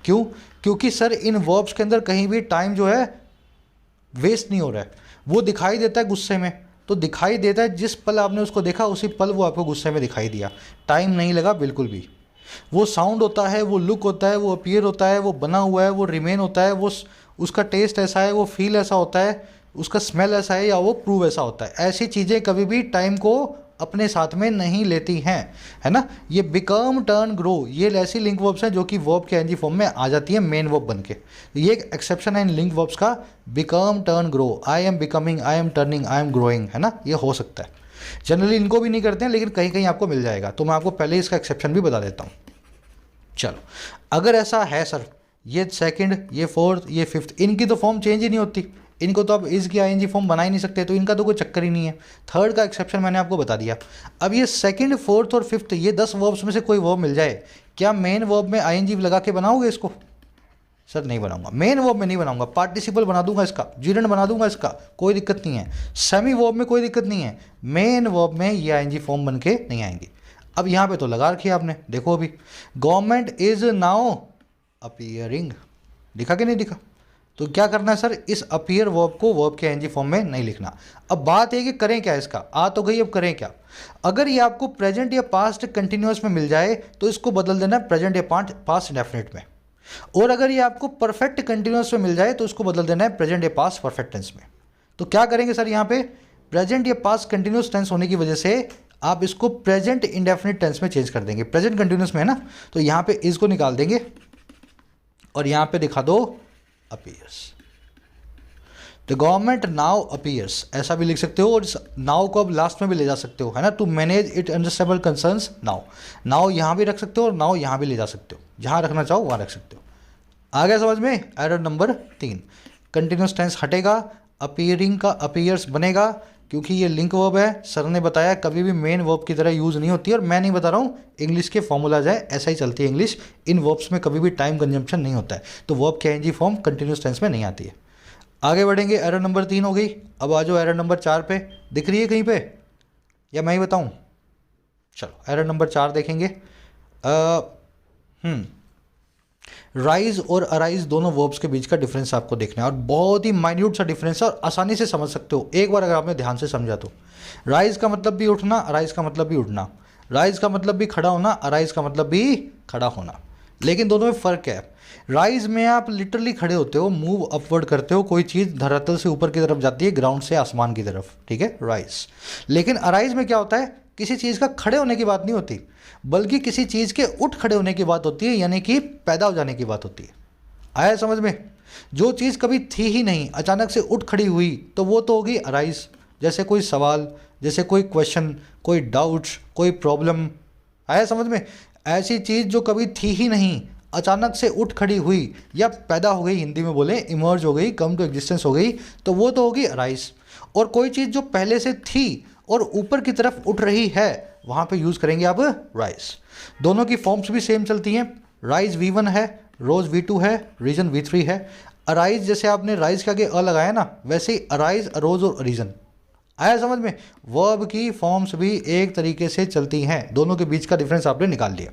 क्यों? क्योंकि सर इन वर्ब्स के अंदर कहीं भी टाइम जो है वेस्ट नहीं हो रहा है। वो दिखाई देता है गुस्से में, तो दिखाई देता है जिस पल आपने उसको देखा उसी पल वो आपको गुस्से में दिखाई दिया, टाइम नहीं लगा बिल्कुल भी। वो साउंड होता है, वो लुक होता है, वो अपीयर होता है, वो बना हुआ है, वो रिमेन होता है, वो उसका टेस्ट ऐसा है, वो फील ऐसा होता है, उसका स्मेल ऐसा है, या वो प्रूव ऐसा होता है। ऐसी चीज़ें कभी भी टाइम को अपने साथ में नहीं लेती हैं, है ना। ये बिकम, टर्न, ग्रो, ये ऐसी लिंक वर्ब्स हैं जो कि वर्ब के एनजी फॉर्म में आ जाती है मेन वर्ब बन के। ये एक एक्सेप्शन है इन लिंक वर्ब्स का, become, turn, grow. I am becoming, I am turning, I am growing, है ना, ये हो सकता है। जनरली इनको भी नहीं करते हैं, लेकिन कहीं कहीं आपको मिल जाएगा, तो मैं आपको पहले इसका एक्सेप्शन भी बता देता हूँ। चलो, अगर ऐसा है सर, ये सेकंड, ये फोर्थ, ये फिफ्थ, इनकी तो फॉर्म चेंज ही नहीं होती, इनको तो आप इज की आईएनजी फॉर्म बना ही नहीं सकते, तो इनका तो कोई चक्कर ही नहीं है। थर्ड का एक्सेप्शन मैंने आपको बता दिया। अब ये सेकंड, फोर्थ और फिफ्थ, ये 10 वर्ब्स में से कोई वर्ब मिल जाए, क्या मेन वर्ब में आईएनजी लगा के बनाओगे इसको? सर नहीं बनाऊंगा, मेन वर्ब में नहीं बनाऊंगा, पार्टिसिपल बना दूंगा इसका, जीरंड बना दूंगा इसका, कोई दिक्कत नहीं है। सेमी वर्ब में कोई दिक्कत नहीं है, मेन वर्ब में ये आईएनजी फॉर्म बन के नहीं आएंगी। अब यहाँ पे तो लगा रखी है आपने, देखो अभी गवर्नमेंट इज नाउ अपीयरिंग, दिखा कि नहीं दिखा? तो क्या करना है सर, इस अपीयर वर्ब को वर्ब के एनजी फॉर्म में नहीं लिखना। अब बात है कि करें क्या, इसका आ तो गई, अब करें क्या? अगर ये आपको प्रेजेंट या पास्ट कंटिन्यूअस में मिल जाए तो इसको बदल देना प्रेजेंट या पास्ट इंडेफिनिट में, और अगर ये आपको परफेक्ट कंटिन्यूअस में मिल जाए तो इसको बदल देना है प्रेजेंट या पास्ट परफेक्ट टेंस में। तो क्या करेंगे सर, यहाँ पे प्रेजेंट या पास्ट कंटिन्यूअस टेंस होने की वजह से आप इसको प्रेजेंट इंडेफिनिट टेंस में चेंज कर देंगे। प्रेजेंट कंटिन्यूअस में है ना, तो यहाँ पे इज को निकाल देंगे और यहाँ पे दिखा दो appears. The government now appears, ऐसा भी लिख सकते हो, और नाउ को अब लास्ट में भी ले जा सकते हो, है ना, to manage it understandable concerns now. Now यहाँ भी रख सकते हो और नाउ यहाँ भी ले जा सकते हो, जहाँ रखना चाहो वहाँ रख सकते हो। आ गया समझ में? एरर नंबर 3, कंटिन्यूअस टेंस हटेगा, अपीयरिंग का अपीयर्स बनेगा, क्योंकि ये लिंक वर्ब है। सर ने बताया कभी भी मेन वर्ब की तरह यूज़ नहीं होती, और मैं नहीं बता रहा हूँ, इंग्लिश के फॉर्मूलाज है, ऐसा ही चलती है इंग्लिश। इन वर्ब्स में कभी भी टाइम कंजम्पशन नहीं होता है, तो वर्ब के एनजी फॉर्म कंटिन्यूस टेंस में नहीं आती है। आगे बढ़ेंगे, एरर नंबर 3 हो गई। अब आ जाओ एरर नंबर 4 पे, दिख रही है कहीं पे या मैं ही बताऊँ? चलो एरर नंबर 4 देखेंगे। राइज और अराइज दोनों वर्ब्स के बीच का डिफरेंस आपको देखना है, और बहुत ही माइन्यूट सा डिफरेंस है, और आसानी से समझ सकते हो एक बार अगर आपने ध्यान से समझा तो। राइज का मतलब भी उठना, अराइज का मतलब भी उठना, राइज का मतलब भी खड़ा होना, अराइज का मतलब भी खड़ा होना, लेकिन दोनों में फ़र्क है। राइज में आप लिटरली खड़े होते हो, मूव अपवर्ड करते हो, कोई चीज़ धरातल से ऊपर की तरफ जाती है, ग्राउंड से आसमान की तरफ, ठीक है, राइज। लेकिन अराइज में क्या होता है, किसी चीज़ का खड़े होने की बात नहीं होती, बल्कि किसी चीज़ के उठ खड़े होने की बात होती है, यानी कि पैदा हो जाने की बात होती है। आया समझ में? जो चीज़ कभी थी ही नहीं, अचानक से उठ खड़ी हुई, तो वो तो होगी अराइज। जैसे कोई सवाल, जैसे कोई क्वेश्चन, कोई डाउट्स, कोई प्रॉब्लम। आया समझ में? ऐसी चीज़ जो कभी थी ही नहीं, अचानक से उठ खड़ी हुई या पैदा हो गई, हिंदी में बोले इमर्ज हो गई, कम टू एग्जिस्टेंस हो गई, तो वो तो होगी अराइज। और कोई चीज़ जो पहले से थी और ऊपर की तरफ उठ रही है, वहाँ पे यूज़ करेंगे आप राइज। दोनों की फॉर्म्स भी सेम चलती हैं। राइज V1 है, रोज V2 है, रीजन V3 है। अराइज जैसे आपने राइज के आगे अ लगाया ना, वैसे ही अराइज, अरोज और रीजन। आया समझ में? वर्ब की फॉर्म्स भी एक तरीके से चलती हैं, दोनों के बीच का डिफरेंस आपने निकाल लिया।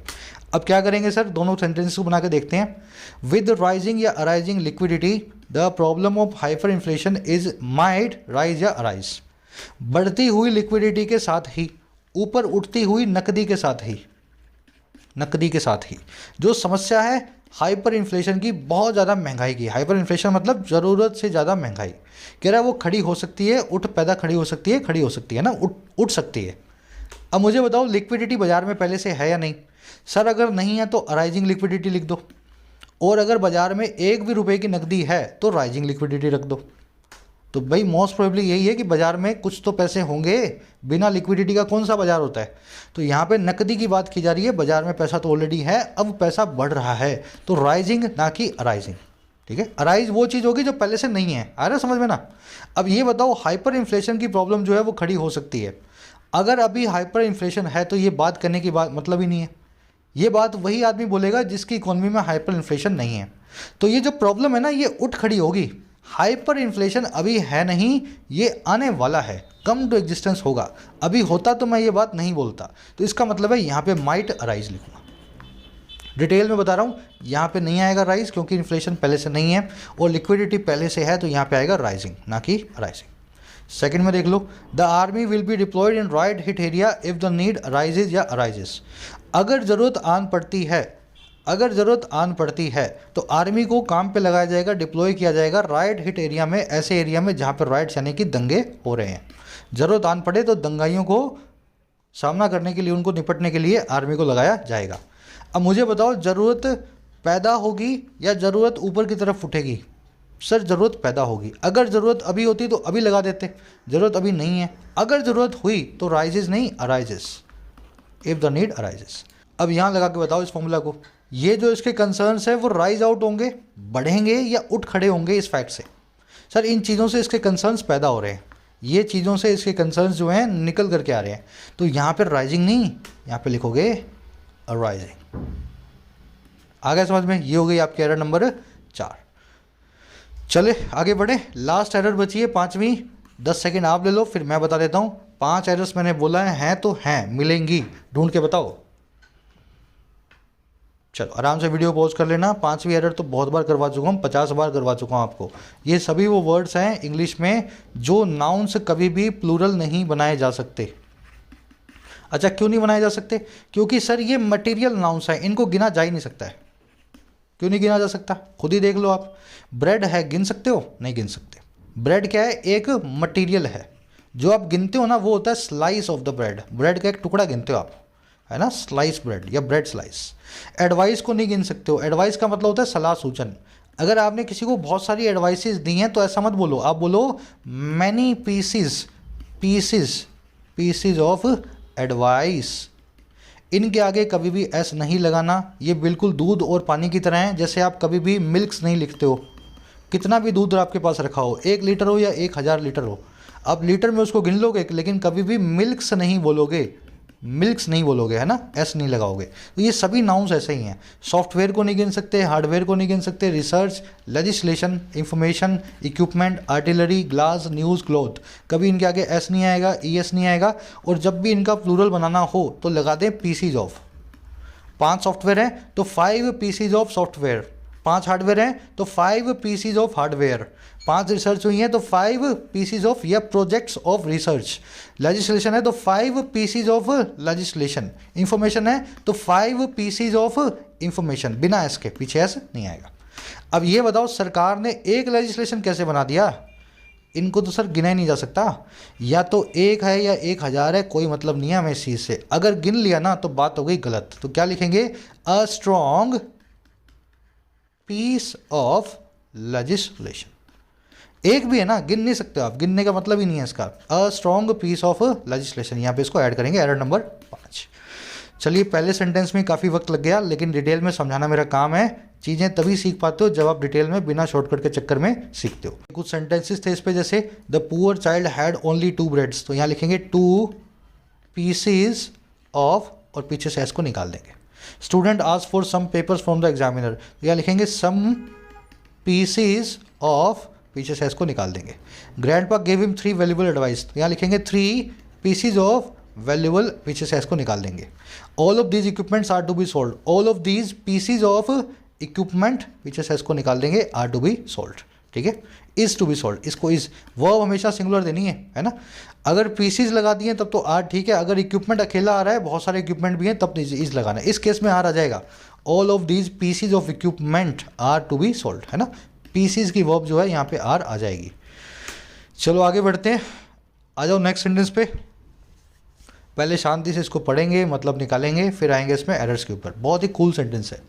अब क्या करेंगे सर, दोनों सेंटेंस को बना के देखते हैं। विद राइजिंग या arising liquidity the problem of hyper inflation is might rise या अराइज। बढ़ती हुई लिक्विडिटी के साथ ही, ऊपर उठती हुई नकदी के साथ ही, नकदी के साथ ही जो समस्या है हाइपर इन्फ्लेशन की, बहुत ज़्यादा महंगाई की, हाइपर इन्फ्लेशन मतलब ज़रूरत से ज़्यादा महंगाई, कह रहा है वो खड़ी हो सकती है, खड़ी हो सकती है, खड़ी हो सकती है ना, उठ सकती है। अब मुझे बताओ लिक्विडिटी बाजार में पहले से है या नहीं। सर अगर नहीं है तो अराइजिंग लिक्विडिटी लिख दो, और अगर बाजार में एक भी रुपए की नकदी है तो राइजिंग लिक्विडिटी रख दो। तो भाई मोस्ट प्रोबेबली यही है कि बाजार में कुछ तो पैसे होंगे, बिना लिक्विडिटी का कौन सा बाजार होता है। तो यहाँ पे नकदी की बात की जा रही है, बाजार में पैसा तो ऑलरेडी है, अब पैसा बढ़ रहा है, तो राइजिंग ना कि अराइजिंग। ठीक है, अराइज वो चीज़ होगी जो पहले से नहीं है, आ रहा समझ में ना। अब ये बताओ हाइपर इन्फ्लेशन की प्रॉब्लम जो है वो खड़ी हो सकती है। अगर अभी हाइपर इन्फ्लेशन है तो ये बात करने की बात मतलब ही नहीं है। ये बात वही आदमी बोलेगा जिसकी इकोनॉमी में हाइपर इन्फ्लेशन नहीं है। तो ये जो प्रॉब्लम है ना ये उठ खड़ी होगी। हाइपर इन्फ्लेशन अभी है नहीं, ये आने वाला है, कम टू एग्जिस्टेंस होगा। अभी होता तो मैं ये बात नहीं बोलता। तो इसका मतलब है यहाँ पे माइट अराइज लिखूंगा। डिटेल में बता रहा हूँ, यहाँ पे नहीं आएगा राइज क्योंकि इन्फ्लेशन पहले से नहीं है, और लिक्विडिटी पहले से है, तो यहाँ पे आएगा राइजिंग ना कि अराइजिंग। सेकंड में देख लो, the army will be deployed in right hit area if the need arises या अराइजेस। अगर ज़रूरत आन पड़ती है, अगर ज़रूरत आन पड़ती है तो आर्मी को काम पे लगाया जाएगा, डिप्लॉय किया जाएगा राइट हिट एरिया में, ऐसे एरिया में जहाँ पर राइट्स यानी कि दंगे हो रहे हैं। ज़रूरत आन पड़े तो दंगाइयों को सामना करने के लिए, उनको निपटने के लिए आर्मी को लगाया जाएगा। अब मुझे बताओ ज़रूरत पैदा होगी या ज़रूरत ऊपर की तरफ उठेगी। सर ज़रूरत पैदा होगी। अगर ज़रूरत अभी होती तो अभी लगा देते, ज़रूरत अभी नहीं है। अगर ज़रूरत हुई तो राइजेस नहीं arises, if the need arises. अब यहाँ लगा के बताओ इस फॉर्मूला को, ये जो इसके कंसर्न्स है वो राइज आउट होंगे, बढ़ेंगे या उठ खड़े होंगे इस फैक्ट से। सर इन चीज़ों से इसके कंसर्न्स पैदा हो रहे हैं, ये चीज़ों से इसके कंसर्न्स जो हैं निकल करके आ रहे हैं। तो यहाँ पर राइजिंग नहीं, यहाँ पे लिखोगे अराइजिंग। आ गया समझ में। ये हो गई आपकी एरर नंबर 4। चले आगे बढ़े, लास्ट एरर बची है 5वीं। 10 सेकेंड आप ले लो, फिर मैं बता देता हूँ। 5 एरर्स मैंने बोला है तो हैं, मिलेंगी, ढूंढ के बताओ। चलो आराम से वीडियो पॉज कर लेना। 5वीं एरर तो बहुत बार करवा चुका हूँ, 50 बार करवा चुका हूँ आपको। ये सभी वो वर्ड्स हैं इंग्लिश में जो नाउन्स कभी भी प्लूरल नहीं बनाए जा सकते। अच्छा क्यों नहीं बनाए जा सकते? क्योंकि सर ये मटेरियल नाउन्स हैं, इनको गिना जा ही नहीं सकता है। क्यों नहीं गिना जा सकता? खुद ही देख लो आप। ब्रेड है, गिन सकते हो? नहीं गिन सकते। ब्रेड क्या है? एक मटेरियल है। जो आप गिनते हो ना वो होता है slice of the bread. Bread का एक टुकड़ा गिनते हो आप, है ना, स्लाइस ब्रेड या ब्रेड स्लाइस। एडवाइस को नहीं गिन सकते हो। एडवाइस का मतलब होता है सलाह सूचन। अगर आपने किसी को बहुत सारी एडवाइसेस दी हैं तो ऐसा मत बोलो, आप बोलो मैनी पीसीज ऑफ एडवाइस। इनके आगे कभी भी एस नहीं लगाना। ये बिल्कुल दूध और पानी की तरह है। जैसे आप कभी भी मिल्क्स नहीं लिखते हो, कितना भी दूध आपके पास रखा हो, 1 लीटर हो या 1000 लीटर हो, आप लीटर में उसको गिन लोगे, लेकिन कभी भी मिल्क्स नहीं बोलोगे, मिल्क्स नहीं बोलोगे, है ना, एस नहीं लगाओगे। तो ये सभी नाउन्स ऐसे ही हैं। सॉफ्टवेयर को नहीं गिन सकते, हार्डवेयर को नहीं गिन सकते, research, legislation, information, equipment, artillery, glass, news, cloth, कभी इनके आगे एस नहीं आएगा, ईएस नहीं आएगा। और जब भी इनका प्लूरल बनाना हो तो लगा दें पीसीज ऑफ। 5 सॉफ्टवेयर हैं तो 5 पीसीज ऑफ सॉफ्टवेयर, 5 हार्डवेयर हैं तो 5 पीसीज ऑफ हार्डवेयर, 5 रिसर्च हुई हैं तो 5 पीसीज ऑफ या प्रोजेक्ट्स ऑफ रिसर्च, लेजिस्लेशन है तो 5 पीसीज ऑफ लेजिस्लेशन, इंफॉर्मेशन है तो 5 पीसीज ऑफ इंफॉर्मेशन। बिना एस के, पीछे एस नहीं आएगा। अब ये बताओ सरकार ने एक लेजिस्लेशन कैसे बना दिया? इनको तो सर गिना ही नहीं जा सकता। या तो 1 है या 1000 है, कोई मतलब नहीं है हमें इस चीज़ से। अगर गिन लिया ना तो बात हो गई गलत। तो क्या लिखेंगे? A strong piece of legislation. एक भी है ना, गिन नहीं सकते आप, गिनने का मतलब ही नहीं है इसका। A strong piece of legislation, यहाँ पे इसको ऐड करेंगे, एरर नंबर 5। चलिए पहले सेंटेंस में काफ़ी वक्त लग गया, लेकिन डिटेल में समझाना मेरा काम है। चीज़ें तभी सीख पाते हो जब आप डिटेल में बिना शॉर्टकट के चक्कर में सीखते हो। कुछ सेंटेंसेस थे इस पे, जैसे the poor child had only 2 breads, तो यहाँ लिखेंगे 2 पीसेज ऑफ, और पीछे से एस को निकाल देंगे। Student asked for some papers from the examiner, तो यहाँ लिखेंगे सम पीसेज ऑफ, पीछे से एस को निकाल देंगे। Grandpa gave him 3 valuable advice, तो यहाँ लिखेंगे 3 पीसेज ऑफ वैल्यूबल पीछे से इसको निकाल देंगे। All of these equipments are to be sold, all of these pieces of equipment पीछे से इसको निकाल देंगे, आर टू बी सोल्ड। ठीक है, इज टू बी सोल्ड, इसको इज, वर्ब हमेशा सिंगुलर देनी है ना। अगर पीसीज लगा दिए तब तो आर ठीक है, अगर इक्विपमेंट अकेला आ रहा है, बहुत सारे इक्विपमेंट भी हैं, तब इज लगाना है। इस केस में आर आ जाएगा, all of these pieces of equipment are to be sold, है ना। पीसीज की वर्ब जो है यहाँ पे आर आ जाएगी। चलो आगे बढ़ते हैं, आ जाओ नेक्स्ट सेंटेंस पे। पहले शांति से इसको पढ़ेंगे, मतलब निकालेंगे, फिर आएंगे इसमें एरर्स के ऊपर। बहुत ही कूल सेंटेंस है।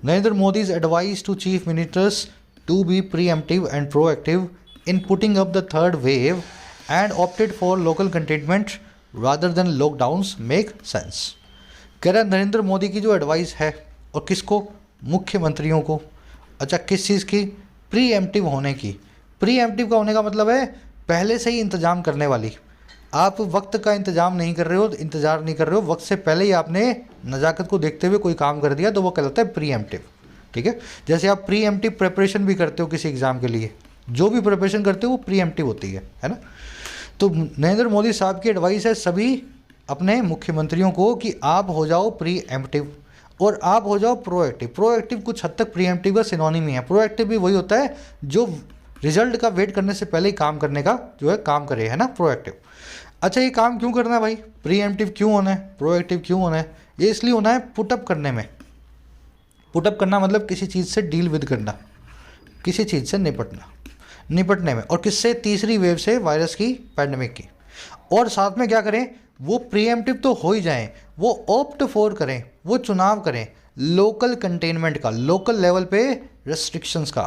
Narendra Modi's advice to chief ministers to be preemptive and proactive in putting up the third wave and opted for local containment rather than lockdowns make sense. कह रहा है नरेंद्र मोदी की जो एडवाइस है, और किसको, मुख्यमंत्रियों को। अच्छा, किस चीज़ की, प्रीएम्प्टिव होने की। प्रीएम्प्टिव का होने का मतलब है पहले से ही इंतजाम करने वाली। आप वक्त का इंतजाम नहीं कर रहे हो, इंतजार नहीं कर रहे हो, वक्त से पहले ही आपने नज़ाकत को देखते हुए कोई काम कर दिया, तो वो कहलाता है प्रीएम्प्टिव। ठीक है, जैसे आप प्रीएम्प्टिव प्रिपरेशन भी करते हो किसी एग्ज़ाम के लिए, जो भी प्रिपरेशन करते हो वो प्रीएम्प्टिव होती है ना। तो नरेंद्र मोदी साहब की एडवाइस है सभी अपने मुख्यमंत्रियों को कि आप हो जाओ प्रीएम्प्टिव और आप हो जाओ प्रोएक्टिव। प्रोएक्टिव कुछ हद तक प्रीएम्प्टिव का सिनोनिम ही है। प्रोएक्टिव भी वही होता है जो रिजल्ट का वेट करने से पहले ही काम करने का जो है काम करे, है ना, प्रोएक्टिव। अच्छा, ये काम क्यों करना है भाई, प्रीएम्प्टिव क्यों होना है, प्रोएक्टिव क्यों होना है? ये इसलिए होना है पुटअप करने में। पुटअप करना मतलब किसी चीज़ से डील विद करना, किसी चीज़ से निपटने में, और किससे, तीसरी वेव से, वायरस की, पैंडेमिक की। और साथ में क्या करें, वो प्रीएम्प्टिव तो हो ही जाएं, वो ऑप्ट फॉर करें, वो चुनाव करें लोकल कंटेनमेंट का, लोकल लेवल पे रेस्ट्रिक्शंस का।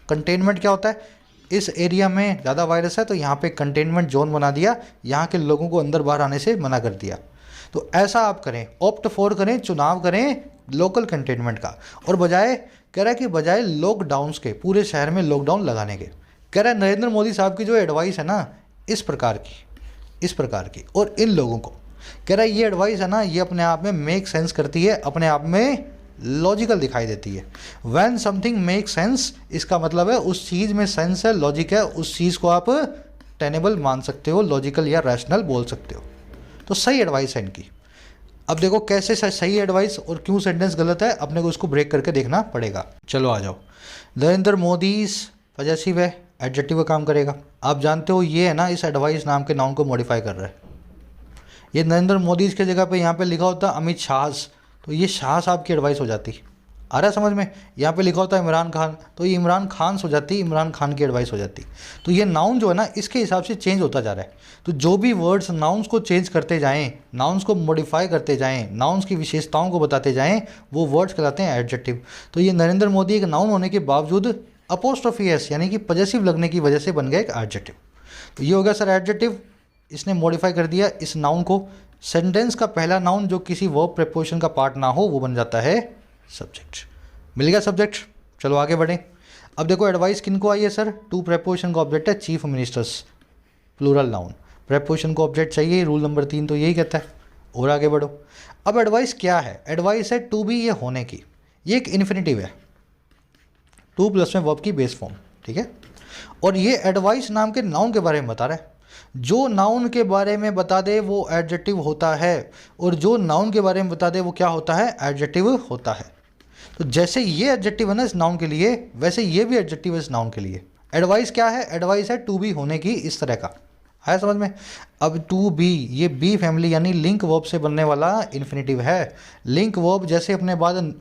कंटेनमेंट क्या होता है, इस एरिया में ज़्यादा वायरस है तो यहाँ पे कंटेनमेंट जोन बना दिया, यहाँ के लोगों को अंदर बाहर आने से मना कर दिया। तो ऐसा आप करें, ऑप्ट फॉर करें, चुनाव करें लोकल कंटेनमेंट का। और बजाय, कह रहा है कि बजाय लॉकडाउन्स के, पूरे शहर में लॉकडाउन लगाने के, कह रहा है नरेंद्र मोदी साहब की जो एडवाइस है ना, इस प्रकार की, और इन लोगों को कह रहा है ये एडवाइस है ना, ये अपने आप में मेक सेंस करती है, अपने आप में लॉजिकल दिखाई देती है। व्हेन समथिंग मेक सेंस, इसका मतलब है उस चीज़ में सेंस है, लॉजिक है, उस चीज़ को आप टेनेबल मान सकते हो, लॉजिकल या रैशनल बोल सकते हो। तो सही एडवाइस है इनकी। अब देखो कैसे सही एडवाइस और क्यों सेंटेंस गलत है, अपने को इसको ब्रेक करके देखना पड़ेगा। चलो आ जाओ। नरेंद्र मोदीज पॉजेसिव है, एडजेक्टिव का काम करेगा। आप जानते हो ये है ना, इस एडवाइस नाम के नाउन को मॉडिफाई कर रहा है। ये नरेंद्र मोदी के जगह पे यहाँ पे लिखा होता अमित शाह, तो ये शाह साहब की एडवाइस हो जाती। आ रहा है समझ में? यहाँ पे लिखा होता है इमरान खान, तो ये इमरान खान हो जाती, इमरान खान की एडवाइस हो जाती। तो ये नाउन जो है ना, इसके हिसाब से चेंज होता जा रहा है। तो जो भी वर्ड्स नाउन्स को चेंज करते जाएं, नाउन्स को मॉडिफाई करते जाएं, नाउन्स की विशेषताओं को बताते जाएं, वो वर्ड्स कहलाते हैं एडजेक्टिव। तो ये नरेंद्र मोदी एक नाउन होने के बावजूद अपोस्ट्रोफी एस यानी कि पॉजेसिव लगने की वजह से बन गया एक एडजेक्टिव। तो ये हो गया सर एडजेक्टिव, इसने मॉडिफाई कर दिया इस नाउन को। सेंटेंस का पहला नाउन जो किसी वर्ब प्रीपोजिशन का पार्ट ना हो वो बन जाता है सब्जेक्ट। मिल गया सब्जेक्ट। चलो आगे बढ़ें। अब देखो एडवाइस किनको आई है सर, टू प्रीपोजिशन का ऑब्जेक्ट है chief ministers, plural noun. Preposition को ऑब्जेक्ट चाहिए, रूल नंबर 3 तो यही कहता है। और आगे बढ़ो। अब एडवाइस क्या है, एडवाइस है टू बी, ये होने की, ये एक इन्फिनेटिव है, टू प्लस में वर्ब की बेस फॉर्म, ठीक है। और ये एडवाइस नाम के नाउन के बारे में बता रहा है। जो नाउन के बारे में बता दे वो एडजेक्टिव होता है, और जो नाउन के बारे में बता दे वो क्या होता है, एडजेक्टिव होता है। तो जैसे ये एडजेक्टिव है ना इस नाउन के लिए, वैसे ये भी एडजेक्टिव है इस नाउन के लिए। एडवाइस क्या है, एडवाइस है टू बी होने की, इस तरह का है समझ में। अब टू बी, ये बी फैमिली यानी लिंक वर्ब से बनने वाला इन्फिनेटिव है। लिंक वर्ब जैसे अपने बाद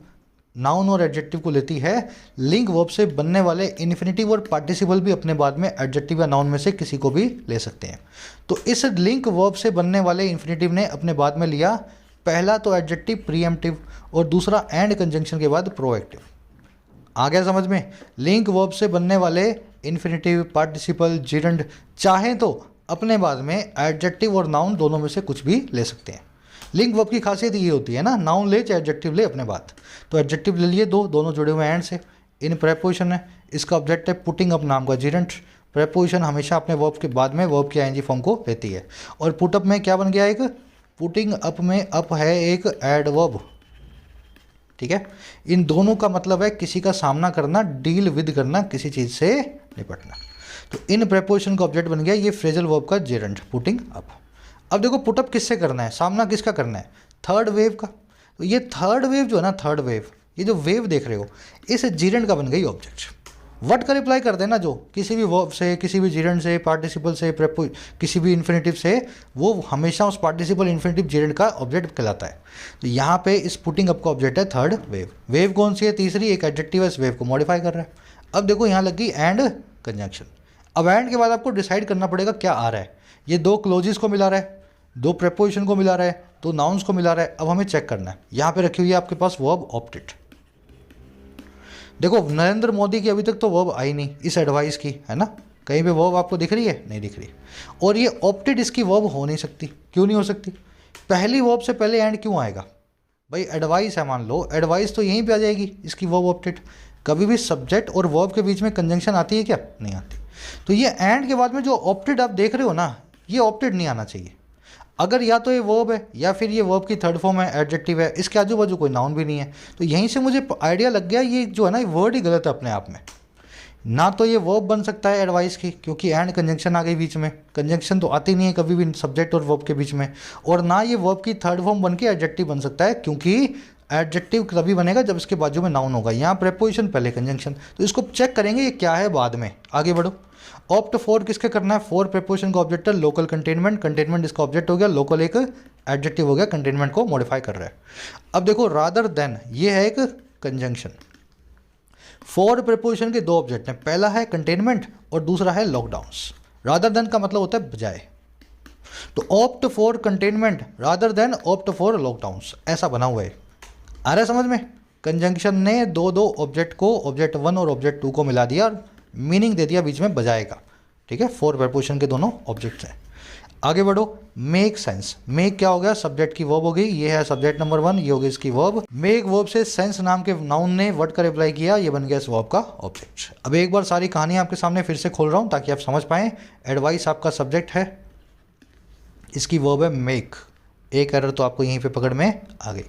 नाउन और एडजेक्टिव को लेती है, लिंक वर्ब से बनने वाले इन्फिनेटिव और पार्टिसिपल भी अपने बाद में एडजेक्टिव या नाउन में से किसी को भी ले सकते हैं। तो इस लिंक वर्ब से बनने वाले इन्फिनेटिव ने अपने बाद में लिया पहला तो एडजेक्टिव प्रीएम्प्टिव, और दूसरा एंड कंजंक्शन के बाद प्रोएक्टिव। आ गया समझ में? लिंक वर्ब से बनने वाले इन्फिनेटिव, पार्टिसिपल, जिरंड चाहें तो अपने बाद में एडजेक्टिव और नाउन दोनों में से कुछ भी ले सकते हैं। लिंक वर्ब की खासियत ये होती है ना, नाउन ले चाहे एडजेक्टिव ले अपने बाद। तो एडजेक्टिव ले लिए दोनों जुड़े हुए एंड से। इन प्रेपोजिशन है, इसका ऑब्जेक्ट है पुटिंग अप नाम का जिरेंट। प्रेपोजिशन हमेशा अपने वर्ब के बाद में वर्ब की आईएनजी फॉर्म को लेती है। और पुटअप में क्या बन गया, एक पुटिंग अप में अप है एक एडवर्ब, ठीक है। इन दोनों का मतलब है किसी का सामना करना, डील विद करना, किसी चीज़ से निपटना। तो इन प्रेपोजिशन का ऑब्जेक्ट बन गया ये फ्रेजल वर्ब का जेरेंट, पुटिंग अप। अब देखो पुटअप किससे करना है, सामना किसका करना है, थर्ड वेव का। तो ये थर्ड वेव जो है ना, थर्ड वेव, ये जो वेव देख रहे हो, इस जीरेंड का बन गई ऑब्जेक्ट। व्हाट का रिप्लाई कर देना, जो किसी भी वर्ब से, किसी भी जीरेंड से, पार्टिसिपल से, किसी भी इन्फिनेटिव से, वो हमेशा उस पार्टिसिपल इन्फिनेटिव जीरेंड का ऑब्जेक्ट कहलाता है। तो यहाँ पे इस पुटिंग अप का ऑब्जेक्ट है थर्ड वेव। वेव कौन सी है, तीसरी, एक एडजेक्टिव है, इस वेव को मॉडिफाई कर रहा है। अब देखो यहाँ लगी एंड कंजंक्शन। अब एंड के बाद आपको डिसाइड करना पड़ेगा क्या आ रहा है। ये दो क्लोजेस को मिला रहा है, दो प्रेपोजिशन को मिला रहा है, दो नाउन्स को मिला रहा है। अब हमें चेक करना है, यहाँ पे रखी हुई है आपके पास वर्ब ऑप्टेड। देखो नरेंद्र मोदी की अभी तक तो वर्ब आई नहीं इस एडवाइस की, है ना, कहीं पे वर्ब आपको दिख रही है, नहीं दिख रही। और ये ऑप्टेड इसकी वर्ब हो नहीं सकती। क्यों नहीं हो सकती, पहली वर्ब से पहले एंड क्यों आएगा भाई, एडवाइस है, मान लो एडवाइस तो यहीं पे आ जाएगी इसकी वर्ब ऑप्टेड। कभी भी सब्जेक्ट और वर्ब के बीच में कंजंक्शन आती है क्या, नहीं आती। तो ये एंड के बाद में जो ऑप्टेड आप देख रहे हो ना, ये ऑप्टेड नहीं आना चाहिए। अगर या तो ये वर्ब है या फिर ये वर्ब की थर्ड फॉर्म है, एडजेक्टिव है, इसके आजू बाजू कोई नाउन भी नहीं है। तो यहीं से मुझे आइडिया लग गया ये जो है ना, ये वर्ड ही गलत है अपने आप में। ना तो ये वर्ब बन सकता है एडवाइस की, क्योंकि एंड कंजंक्शन आ गई बीच में, कंजंक्शन तो आती नहीं है कभी भी सब्जेक्ट और वर्ब के बीच में। और ना ये वर्ब की थर्ड फॉर्म बन के एडजेक्टिव बन सकता है, क्योंकि एडजेक्टिव तभी बनेगा जब इसके बाजू में नाउन होगा। यहाँ प्रेपोजिशन पहले कंजंक्शन। तो इसको चेक करेंगे ये क्या है बाद में, आगे बढ़ो। ऑप्ट फॉर किसके करना है, फोर प्रेपोजिशन का ऑब्जेक्ट है, लोकल कंटेनमेंट, कंटेनमेंट इसका ऑब्जेक्ट हो गया, लोकल एक एडजेक्टिव हो गया, कंटेनमेंट को मॉडिफाई कर रहा है। अब देखो रादर देन, ये है एक कंजंक्शन। फोर प्रेपोजिशन के दो ऑब्जेक्ट हैं, पहला है कंटेनमेंट और दूसरा है लॉकडाउन्स। रादर देन का मतलब होता है बजाय। तो opt for containment rather then opt for lockdowns, ऐसा बना हुआ है। आ रहा है समझ में, कंजंक्शन ने दो दो ऑब्जेक्ट को, ऑब्जेक्ट वन और ऑब्जेक्ट टू को मिला दिया और मीनिंग दे दिया बीच में बजाय का। ठीक है, फोर प्रेपोजिशन के दोनों ऑब्जेक्ट्स हैं। आगे बढ़ो, मेक सेंस। मेक क्या हो गया, सब्जेक्ट की वर्ब हो गई, ये है सब्जेक्ट नंबर वन, ये हो गई इसकी वर्ब। मेक वर्ब से सेंस नाम के नाउन ने वर्ड का रिप्लाई किया, ये बन गया इस वर्ब का ऑब्जेक्ट। अब एक बार सारी कहानी आपके सामने फिर से खोल रहा हूँ ताकि आप समझ पाएं। एडवाइस आपका सब्जेक्ट है, इसकी वर्ब है मेक। एक एरर तो आपको यहीं पे पकड़ में आ गई।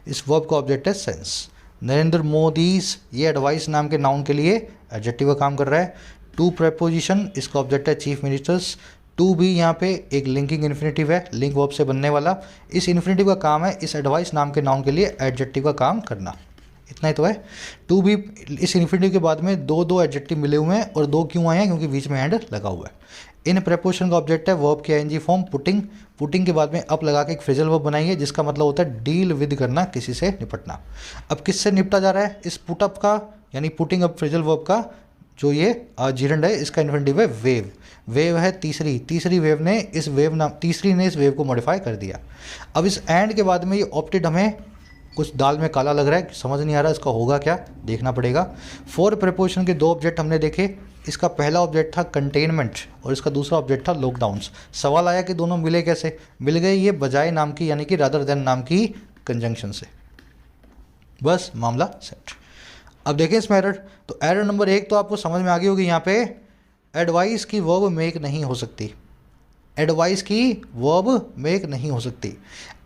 इस वर्ब का ऑब्जेक्ट है सेंस। नरेंद्र मोदीज, ये एडवाइस नाम के नाउन के लिए एडजेक्टिव का काम कर रहा है। टू प्रेपोजिशन, इसका ऑब्जेक्ट है चीफ मिनिस्टर्स। टू भी यहाँ पे एक लिंकिंग इन्फिनेटिव है, लिंक वर्ब से बनने वाला। इस इन्फिनेटिव का काम है इस एडवाइस नाम के नाउन के लिए एडजेक्टिव का काम करना। इतना ही तो है। टू भी, इस इन्फिनेटिव के बाद में दो दो एडजेक्टिव मिले हुए हैं, और दो क्यों आए हैं, क्योंकि बीच में एंड लगा हुआ है। इन प्रेपोजिशन का ऑब्जेक्ट है वर्ब की आईएनजी फॉर्म पुटिंग। पुटिंग के बाद में अप लगा के एक फ्रेजल वर्ब बनाई है, जिसका मतलब होता है डील विद करना, किसी से निपटना। अब किससे निपटा जा रहा है, इस पुटअप का, यानी पुटिंग अप फ्रेजल वर्ब का जो ये जीरेंड है, इसका इन्फिनेटिव है वेव। वेव है तीसरी वेव ने इस वेव नाम, तीसरी ने इस वेव को मॉडिफाई कर दिया। अब इस एंड के बाद में ये ऑप्टेड, हमें कुछ दाल में काला लग रहा है, समझ नहीं आ रहा इसका होगा क्या, देखना पड़ेगा। फोर प्रेपोजिशन के दो ऑब्जेक्ट हमने देखे, इसका पहला ऑब्जेक्ट था कंटेनमेंट और इसका दूसरा ऑब्जेक्ट था लॉकडाउन्स। सवाल आया कि दोनों मिले कैसे, मिल गए ये बजाय नाम की, यानी कि रादर देन नाम की कंजंक्शन से। बस मामला सेट। अब देखें इसमें एरर, तो एरर नंबर एक तो आपको समझ में आ गई होगी। यहाँ पे एडवाइस की वर्ब मेक नहीं हो सकती, एडवाइस की वर्ब मेक नहीं हो सकती।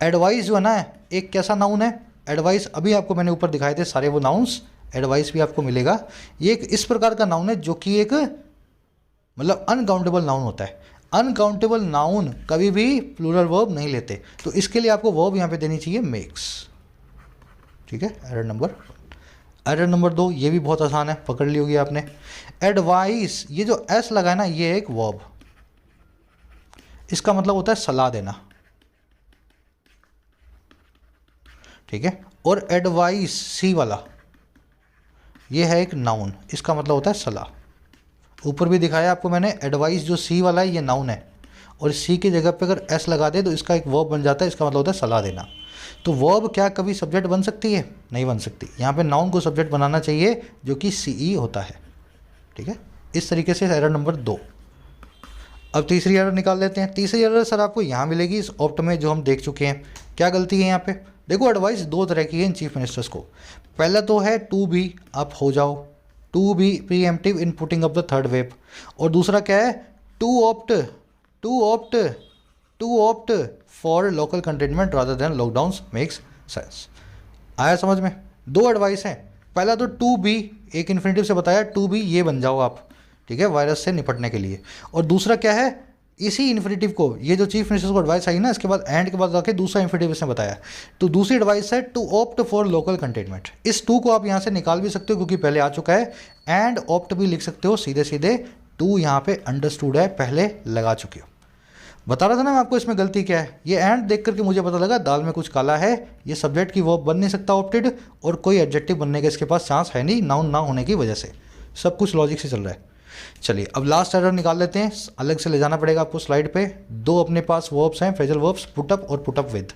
एडवाइस जो है ना, एक कैसा नाउन है, एडवाइस अभी आपको मैंने ऊपर दिखाए थे सारे वो नाउन्स, एडवाइस भी आपको मिलेगा। ये एक इस प्रकार का नाउन है जो कि एक मतलब अनकाउंटेबल नाउन होता है। अनकाउंटेबल नाउन कभी भी प्लूरल वर्ब नहीं लेते, तो इसके लिए आपको वर्ब यहाँ पे देनी चाहिए मेक्स। ठीक है, एरर नंबर दो, ये भी बहुत आसान है, पकड़ ली होगी आपने। एडवाइस, ये जो एस लगा है ना, ये एक वर्ब, इसका मतलब होता है सलाह देना। ठीक है, और एडवाइस सी वाला, ये है एक नाउन, इसका मतलब होता है सलाह। ऊपर भी दिखाया आपको मैंने, एडवाइस जो सी वाला है ये नाउन है, और सी की जगह पे अगर एस लगा दे तो इसका एक वर्ब बन जाता है, इसका मतलब होता है सलाह देना। तो वर्ब क्या कभी सब्जेक्ट बन सकती है, नहीं बन सकती। यहाँ पे नाउन को सब्जेक्ट बनाना चाहिए जो कि सीई होता है। ठीक है, इस तरीके से एरर नंबर दो। अब तीसरी एरर निकाल लेते हैं। तीसरी एरर सर आपको यहाँ मिलेगी इस ऑप्ट में जो हम देख चुके हैं। क्या गलती है यहाँ पे, देखो एडवाइस दो तरह की है इन चीफ मिनिस्टर्स को। पहला तो है टू बी, आप हो जाओ, to be preemptive in putting up the third wave. और दूसरा क्या है, to opt for local containment rather than lockdowns makes sense. आया समझ में, दो एडवाइस हैं। पहला तो टू बी, एक इन्फिनेटिव से बताया टू बी, ये बन जाओ आप, ठीक है, वायरस से निपटने के लिए। और दूसरा क्या है, इसी इन्फिनेटिव को, ये जो चीफ मिनिस्टर को एडवाइस आई ना, इसके बाद एंड के बाद जाके दूसरा इन्फिनेटिव इसने बताया। तो दूसरी एडवाइस है to opt for local containment. इस टू को आप यहाँ से निकाल भी सकते हो क्योंकि पहले आ चुका है, एंड ऑप्ट भी लिख सकते हो सीधे सीधे। टू यहाँ पे अंडरस्टूड है, पहले लगा चुके हो। बता रहा था ना मैं आपको इसमें गलती क्या है। ये एंड देख करके मुझे पता लगा दाल में कुछ काला है। ये सब्जेक्ट की वर्ब बन नहीं सकता ऑप्टेड, और कोई एडजेक्टिव बनने का इसके पास चांस है नहीं, नाउन ना होने की वजह से। सब कुछ लॉजिक से चल रहा है। चलिए अब लास्ट एरर निकाल लेते हैं, अलग से ले जाना पड़ेगा आपको स्लाइड पे। दो अपने पास वर्ब्स हैं, फ्रेजल वर्ब्स, पुटअप और पुटअप विद।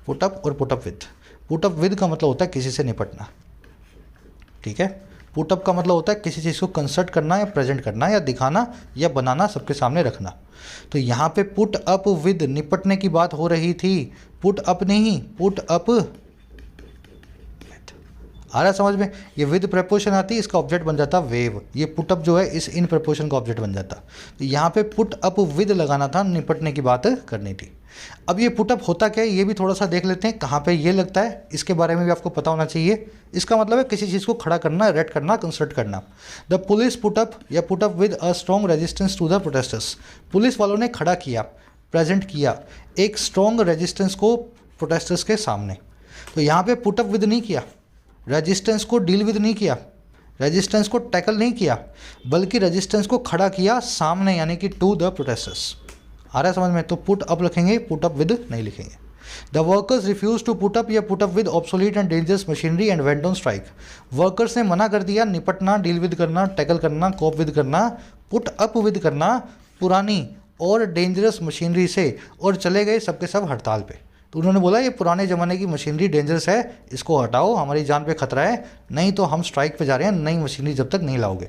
पुटअप और पुटअप विद। पुटअप विद का मतलब होता है किसी से निपटना, ठीक है। पुटअप का मतलब होता है किसी चीज़ को कंसर्ट करना या प्रेजेंट करना या दिखाना या बनाना, सबके सामने रखना। तो यहाँ पे पुट अप विद, निपटने की बात हो रही थी, पुट अप नहीं, पुट अप। आ रहा है समझ में। ये विद प्रपोजिशन आती है, इसका ऑब्जेक्ट बन जाता वेव। ये पुट अप जो है इस इन प्रपोजिशन का ऑब्जेक्ट बन जाता। तो यहाँ पे पुट अप विद लगाना था, निपटने की बात करनी थी। अब ये पुट अप होता क्या है ये भी थोड़ा सा देख लेते हैं, कहाँ पे ये लगता है, इसके बारे में भी आपको पता होना चाहिए। इसका मतलब है किसी चीज़ को खड़ा करना, रेड करना, कंसर्ट करना। द पुलिस पुट अप या put up with a strong resistance to the protesters. Police वालों ने खड़ा किया, प्रेजेंट किया एक स्ट्रॉन्ग रेजिस्टेंस को प्रोटेस्टर्स के सामने। तो यहाँ पे पुट अप विद नहीं किया, रेजिस्टेंस को डील विद नहीं किया, रेजिस्टेंस को टैकल नहीं किया, बल्कि रेजिस्टेंस को खड़ा किया सामने, यानी कि टू द प्रोटेस्टर्स। आ रहा है समझ में। तो पुट अप लिखेंगे, पुट अप विद नहीं लिखेंगे। The workers refuse to put up या put up with obsolete and dangerous machinery and went on strike. Workers ने मना कर दिया निपटना, डील विद करना, टैकल करना, कोप विद करना, पुट अप विद करना पुरानी और डेंजरस मशीनरी से, और चले गए सबके सब हड़ताल पे। तो उन्होंने बोला ये पुराने ज़माने की मशीनरी डेंजरस है, इसको हटाओ, हमारी जान पे खतरा है, नहीं तो हम स्ट्राइक पे जा रहे हैं, नई मशीनरी जब तक नहीं लाओगे।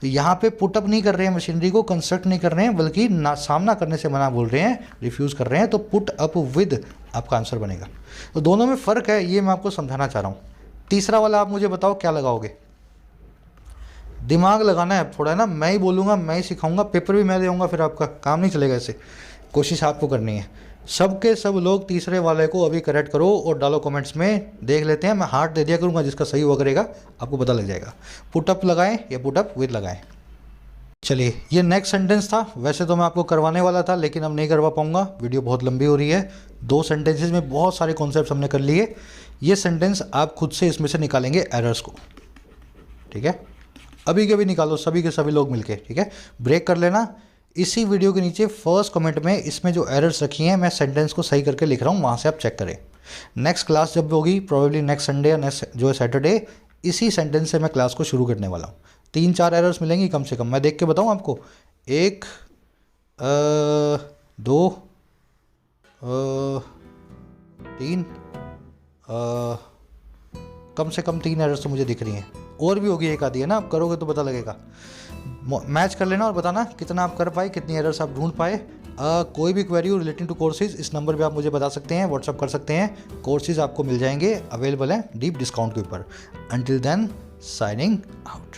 तो यहाँ पे पुटअप नहीं कर रहे हैं, मशीनरी को कंस्ट्रक्ट नहीं कर रहे हैं, बल्कि ना सामना करने से मना बोल रहे हैं, रिफ्यूज़ कर रहे हैं। तो पुट अप विद आपका आंसर बनेगा। तो दोनों में फ़र्क है, ये मैं आपको समझाना चाह रहा हूँ। तीसरा वाला आप मुझे बताओ क्या लगाओगे। दिमाग लगाना है थोड़ा, है ना। मैं ही बोलूँगा, मैं ही सिखाऊंगा, पेपर भी मैं दूँगा, फिर आपका काम नहीं चलेगा ऐसे। कोशिश आपको करनी है। सबके सब लोग तीसरे वाले को अभी करेक्ट करो और डालो कमेंट्स में, देख लेते हैं। मैं हार्ट दे दिया करूँगा, जिसका सही हुआ करेगा आपको पता लग जाएगा। पुटअप लगाएं या पुटअप विद लगाएं। चलिए ये नेक्स्ट सेंटेंस था। वैसे तो मैं आपको करवाने वाला था, लेकिन अब नहीं करवा पाऊंगा, वीडियो बहुत लंबी हो रही है। 2 सेंटेंसेस में बहुत सारे कॉन्सेप्ट हमने कर लिए। ये सेंटेंस आप खुद से इसमें से निकालेंगे एरर्स को, ठीक है। अभी के अभी निकालो, सभी के सभी लोग मिलके, ठीक है। ब्रेक कर लेना। इसी वीडियो के नीचे फर्स्ट कमेंट में इसमें जो एरर्स रखी हैं मैं सेंटेंस को सही करके लिख रहा हूँ, वहाँ से आप चेक करें। नेक्स्ट क्लास जब होगी, प्रोबेबली नेक्स्ट संडे या नेक्स्ट जो है सैटरडे, इसी सेंटेंस से मैं क्लास को शुरू करने वाला हूँ। 3-4 एरर्स मिलेंगी कम से कम, मैं देख के बताऊँ आपको। 1 2 3 कम से कम 3 एरर्स तो मुझे दिख रही हैं, और भी होगी एक आधी, है ना। आप करोगे तो पता लगेगा। मैच कर लेना और बताना कितना आप कर पाए, कितनी एरर्स आप ढूंढ पाए। कोई भी क्वेरी हो रिलेटिंग टू कोर्सेज इस नंबर पे आप मुझे बता सकते हैं, व्हाट्सअप कर सकते हैं। कोर्सेज आपको मिल जाएंगे, अवेलेबल हैं डीप डिस्काउंट के ऊपर। Until then signing out.